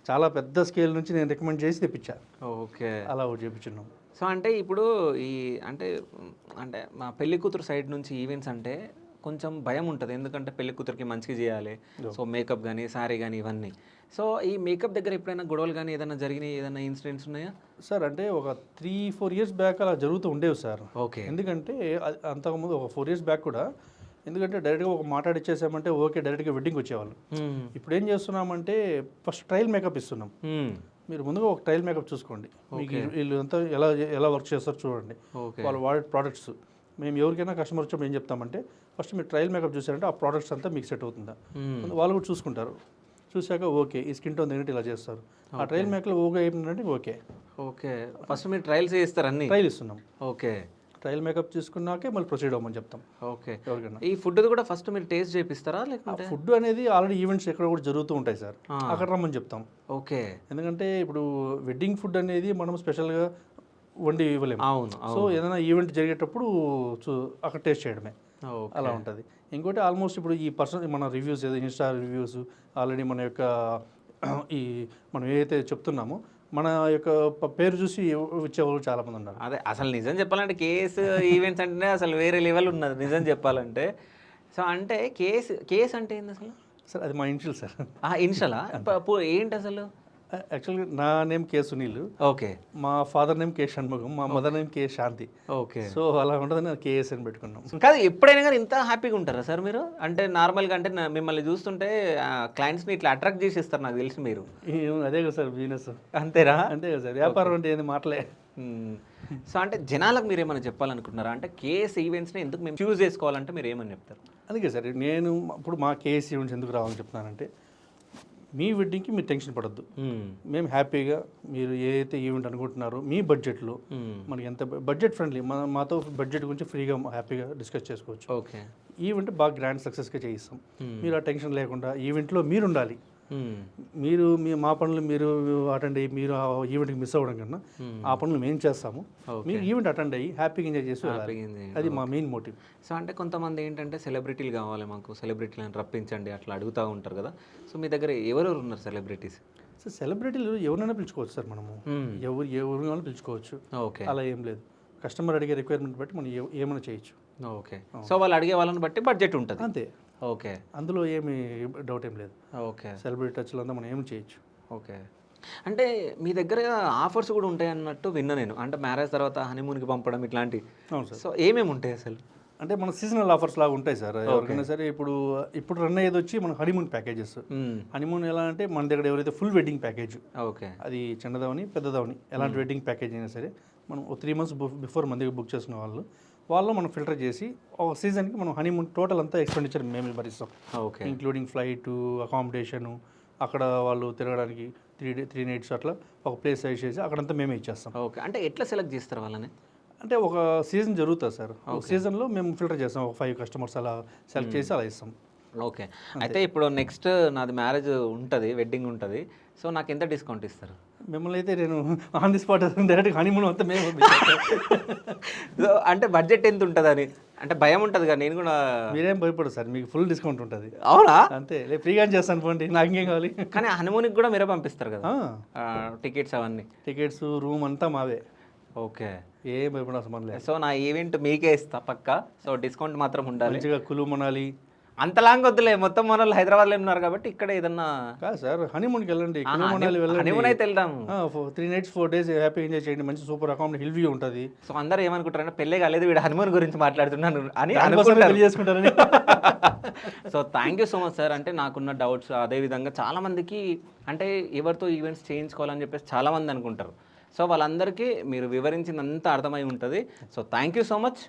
[SPEAKER 2] చాలా పెద్ద స్కేల్ నుంచి నేను రికమెండ్ చేసి తెప్పించా.
[SPEAKER 1] ఓకే.
[SPEAKER 2] అలా ఒకటి చేయించున్నాం.
[SPEAKER 1] సో అంటే ఇప్పుడు అంటే మా పెళ్లి కూతురు సైడ్ నుంచి ఈవెంట్స్ అంటే కొంచెం భయం ఉంటుంది, ఎందుకంటే పెళ్లి కూతురికి మంచిగా చేయాలి. సో మేకప్ కానీ శారీ కానీ ఇవన్నీ. సో ఈ మేకప్ దగ్గర ఎప్పుడైనా గొడవలు కానీ ఏదైనా జరిగినాయి, ఏదైనా ఇన్సిడెంట్స్ ఉన్నాయా
[SPEAKER 2] సార్? అంటే ఒక 3-4 years బ్యాక్ అలా జరుగుతూ ఉండేవి సార్.
[SPEAKER 1] ఓకే.
[SPEAKER 2] ఎందుకంటే అంతకుముందు ఒక 4 years బ్యాక్ కూడా ఎందుకంటే డైరెక్ట్గా ఒక మాట్లాడిచ్చేసామంటే ఓకే డైరెక్ట్గా వెడ్డింగ్ వచ్చేవాళ్ళు. ఇప్పుడు ఏం చేస్తున్నామంటే ఫస్ట్ ట్రయల్ మేకప్ ఇస్తున్నాం. మీరు ముందుగా ఒక ట్రయల్ మేకప్ చూసుకోండి, మీకు వీళ్ళు అంతా ఎలా వర్క్ చేస్తారో చూడండి, వాళ్ళు వాడే ప్రోడక్ట్స్. మేము ఎవరికైనా కస్టమర్ వచ్చినప్పుడు ఏం చెప్తామంటే ఫస్ట్ మీరు ట్రయల్ మేకప్ చూసారంటే ఆ ప్రోడక్ట్స్ అంతా మీకు సెట్ అవుతుందా వాళ్ళు కూడా చూసుకుంటారు. చూసాక ఓకే ఈ స్కిన్ టోన్ దగ్గర ఇలా చేస్తారు. ఆ ట్రయల్ మేకప్లో ఓకే అయిపోయిందంటే ఓకే.
[SPEAKER 1] ఓకే. ఫస్ట్ మీరు ట్రయల్స్ చేస్తారు, అన్ని
[SPEAKER 2] ట్రయల్ ఇస్తున్నాం.
[SPEAKER 1] ఓకే.
[SPEAKER 2] ట్రయల్ మేకప్ తీసుకున్నాకే మళ్ళీ ప్రొసీడ్ అవ్వమని చెప్తాం.
[SPEAKER 1] ఓకే. ఎవరికైనా ఈ ఫుడ్ కూడా ఫస్ట్ మీరు టేస్ట్ చేపిస్తారా లేకపోతే?
[SPEAKER 2] ఫుడ్ అనేది ఆల్రెడీ ఈవెంట్స్ ఎక్కడ కూడా జరుగుతూ ఉంటాయి సార్, అక్కడ రమ్మని చెప్తాం.
[SPEAKER 1] ఓకే.
[SPEAKER 2] ఎందుకంటే ఇప్పుడు వెడ్డింగ్ ఫుడ్ అనేది మనం స్పెషల్గా వండి ఇవ్వలేము.
[SPEAKER 1] అవును.
[SPEAKER 2] సో ఏదైనా ఈవెంట్ జరిగేటప్పుడు అక్కడ టేస్ట్ చేయడమే అలా ఉంటుంది. ఇంకోటి ఆల్మోస్ట్ ఇప్పుడు ఈ పర్సన్ మన రివ్యూస్ ఏదో ఇన్స్టా రివ్యూస్ ఆల్రెడీ మన యొక్క మనం ఏదైతే చెప్తున్నామో మన యొక్క పేరు చూసి వచ్చేవాళ్ళు చాలా మంది ఉన్నారు.
[SPEAKER 1] అదే అసలు నిజం చెప్పాలంటే కేఎస్ ఈవెంట్స్ అంటేనే అసలు వేరే లెవెల్ ఉన్నది నిజం చెప్పాలంటే. సో అంటే కేఎస్ అంటే ఏంది అసలు?
[SPEAKER 2] సార్ అది మా ఇనిషియల్ సార్.
[SPEAKER 1] ఇనిషియలా ఏంటి అసలు?
[SPEAKER 2] యాక్చువల్గా నా నేమ్ కే సునీల్.
[SPEAKER 1] ఓకే.
[SPEAKER 2] మా ఫాదర్ నేమ్ కే షణ్ముఖం, మా మదర్ నేమ్ కే శాంతి.
[SPEAKER 1] ఓకే.
[SPEAKER 2] సో అలా ఉంటుందని కేఎస్ అని పెట్టుకున్నాం.
[SPEAKER 1] కాదు ఎప్పుడైనా కానీ ఇంత హ్యాపీగా ఉంటారా సార్ మీరు? అంటే నార్మల్గా అంటే మిమ్మల్ని చూస్తుంటే క్లయింట్స్ని ఇట్లా అట్రాక్ట్ చేసేస్తారు నాకు తెలిసి మీరు.
[SPEAKER 2] అదే కదా సార్ బిజినెస్.
[SPEAKER 1] అంతేరా?
[SPEAKER 2] అంతే కదా సార్, వ్యాపారం అంటే ఏంది మాటలే.
[SPEAKER 1] సో అంటే జనాలకు మీరు ఏమైనా చెప్పాలనుకుంటున్నారా? అంటే కేఎస్ ఈవెంట్స్ని ఎందుకు మేము చూస్ చేసుకోవాలంటే మీరు ఏమని చెప్తారు?
[SPEAKER 2] అందుకే సార్ నేను ఇప్పుడు మా కేఎస్ ఈవెంట్స్ ఎందుకు రావాలని చెప్తున్నానంటే మీ వెడ్డింగ్కి మీరు టెన్షన్ పడద్దు, మేము హ్యాపీగా మీరు ఏదైతే ఈవెంట్ అనుకుంటున్నారో మీ బడ్జెట్లో మనకి ఎంత బడ్జెట్ ఫ్రెండ్లీ, మాతో బడ్జెట్ గురించి ఫ్రీగా హ్యాపీగా డిస్కస్ చేసుకోవచ్చు.
[SPEAKER 1] ఓకే,
[SPEAKER 2] ఈవెంట్ బాగా గ్రాండ్ సక్సెస్గా చేయిస్తాం. మీరు ఆ టెన్షన్ లేకుండా ఈవెంట్లో మీరు ఉండాలి. మీరు మా పనులు మీరు అటెండ్ అయ్యి మీరు ఆ ఈవెంట్కి మిస్ అవ్వడం కన్నా ఆ పనులు మేము చేస్తాము, మీరు ఈవెంట్ అటెండ్ అయ్యి హ్యాపీగా ఎంజాయ్ చేసి వెళ్ళాలి. అది మా మెయిన్ మోటివ్.
[SPEAKER 1] సో అంటే కొంతమంది ఏంటంటే సెలబ్రిటీలు కావాలి మాకు, సెలబ్రిటీలను రప్పించండి అట్లా అడుగుతూ ఉంటారు కదా. సో మీ దగ్గర ఎవరెవరు ఉన్నారు సెలబ్రిటీస్?
[SPEAKER 2] సార్ సెలబ్రిటీలు ఎవరైనా పిలుచుకోవచ్చు సార్, మనము ఎవరు కావాలో పిలుచుకోవచ్చు.
[SPEAKER 1] ఓకే,
[SPEAKER 2] అలా ఏం లేదు. కస్టమర్ అడిగే రిక్వైర్మెంట్ బట్టి మనం ఏమైనా చేయొచ్చు.
[SPEAKER 1] ఓకే, సో వాళ్ళు అడిగే వాళ్ళని బట్టి బడ్జెట్ ఉంటుంది
[SPEAKER 2] అంతే.
[SPEAKER 1] ఓకే,
[SPEAKER 2] అందులో ఏమి డౌట్ ఏం లేదు.
[SPEAKER 1] ఓకే,
[SPEAKER 2] సెలబ్రిటీ టచ్లో అంతా మనం ఏమి చేయొచ్చు.
[SPEAKER 1] ఓకే. అంటే మీ దగ్గర ఆఫర్స్ కూడా ఉంటాయి అన్నట్టు విన్నా నేను, అంటే మ్యారేజ్ తర్వాత హనీమూన్కి పంపడం ఇట్లాంటివి.
[SPEAKER 2] అవును సార్.
[SPEAKER 1] సో ఏమేమి ఉంటాయి అసలు?
[SPEAKER 2] అంటే మన సీజనల్ ఆఫర్స్ లాగా ఉంటాయి సార్. ఎవరికైనా సరే ఇప్పుడు రన్ అయ్యేది వచ్చి మన హనీమూన్ ప్యాకేజెస్. హనీమూన్ ఎలా అంటే మన దగ్గర ఎవరైతే ఫుల్ వెడ్డింగ్ ప్యాకేజ్,
[SPEAKER 1] ఓకే,
[SPEAKER 2] అది చిన్నదవని పెద్దదవని ఎలాంటి వెడ్డింగ్ ప్యాకేజ్ అయినా సరే మనం 3 months బిఫోర్ మన దగ్గర బుక్ చేసుకున్న వాళ్ళు మనం ఫిల్టర్ చేసి ఒక సీజన్కి మనం హనీమూన్ టోటల్ అంతా ఎక్స్పెండిచర్ మేమే భరిస్తాం.
[SPEAKER 1] ఓకే,
[SPEAKER 2] ఇంక్లూడింగ్ ఫ్లైట్, అకామిడేషను, అక్కడ వాళ్ళు తిరగడానికి 3 nights అట్లా ఒక ప్లేస్ సజెస్ట్ చేసి అక్కడంతా మేమే ఇచ్చేస్తాం.
[SPEAKER 1] ఓకే. అంటే ఎట్లా సెలెక్ట్ చేస్తారు వాళ్ళని?
[SPEAKER 2] అంటే ఒక సీజన్ జరుగుతుంది సార్, ఒక సీజన్లో మేము ఫిల్టర్ చేస్తాం, ఒక 5 customers అలా సెలెక్ట్ చేసి అలా ఇస్తాం.
[SPEAKER 1] ఓకే. అయితే ఇప్పుడు నెక్స్ట్ నాది మ్యారేజ్ ఉంటుంది, వెడ్డింగ్ ఉంటుంది, సో నాకు ఎంత డిస్కౌంట్ ఇస్తారు?
[SPEAKER 2] మిమ్మల్ని అయితే నేను on the spot direct honeymoon అంతా మేము
[SPEAKER 1] సో అంటే బడ్జెట్ ఎంత ఉంటుందని అంటే భయం ఉంటుంది కదా, నేను కూడా.
[SPEAKER 2] మీరేం భయపడదు సార్, మీకు ఫుల్ డిస్కౌంట్ ఉంటుంది.
[SPEAKER 1] అవునా?
[SPEAKER 2] అంతే, ఫ్రీగా చేస్తాను పోండి, నాకు ఇంకేం కావాలి.
[SPEAKER 1] కానీ హనీమూన్కి కూడా మీరే పంపిస్తారు కదా టికెట్స్ అవన్నీ?
[SPEAKER 2] టికెట్స్, రూమ్ అంతా మావే.
[SPEAKER 1] ఓకే,
[SPEAKER 2] ఏం భయపడాల్సిన పని లేదు.
[SPEAKER 1] సో నా ఈవెంట్ మీకే ఇస్తా పక్కా. సో డిస్కౌంట్ మాత్రం ఉండాలి.
[SPEAKER 2] మంచిగా కులు మనాలి
[SPEAKER 1] అంత లాంగ్ వద్దులే, మొత్తం మన వాళ్ళు హైదరాబాద్లో ఉన్నారు కాబట్టి ఇక్కడ ఏదన్నా.
[SPEAKER 2] కాదు సార్, హనీమూన్కి వెళ్ళండి, కులు మనాలి వెళ్ళండి.
[SPEAKER 1] హనీమూన్ అయితే వెళ్దాం.
[SPEAKER 2] 3 nights 4 days హ్యాపీ ఎంజాయ్ చేయండి, మంచి సూపర్ అకౌంట్ హిల్ వ్యూ ఉంటుంది.
[SPEAKER 1] సో అందరూ ఏమనుకుంటారంటే పెళ్ళే కాలేదు వీడు హనీమూన్ గురించి మాట్లాడుతున్నాను అని
[SPEAKER 2] పెళ్లి చేసుకుంటారని.
[SPEAKER 1] So thank you so much sir. అంటే నాకున్న డౌట్స్ అదేవిధంగా చాలామందికి అంటే ఎవరితో ఈవెంట్స్ చేయించుకోవాలని చెప్పేసి చాలామంది అనుకుంటారు. సో వాళ్ళందరికీ మీరు వివరించినంత అర్థమై ఉంటుంది. So thank you so much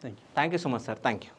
[SPEAKER 1] sir. Thank you.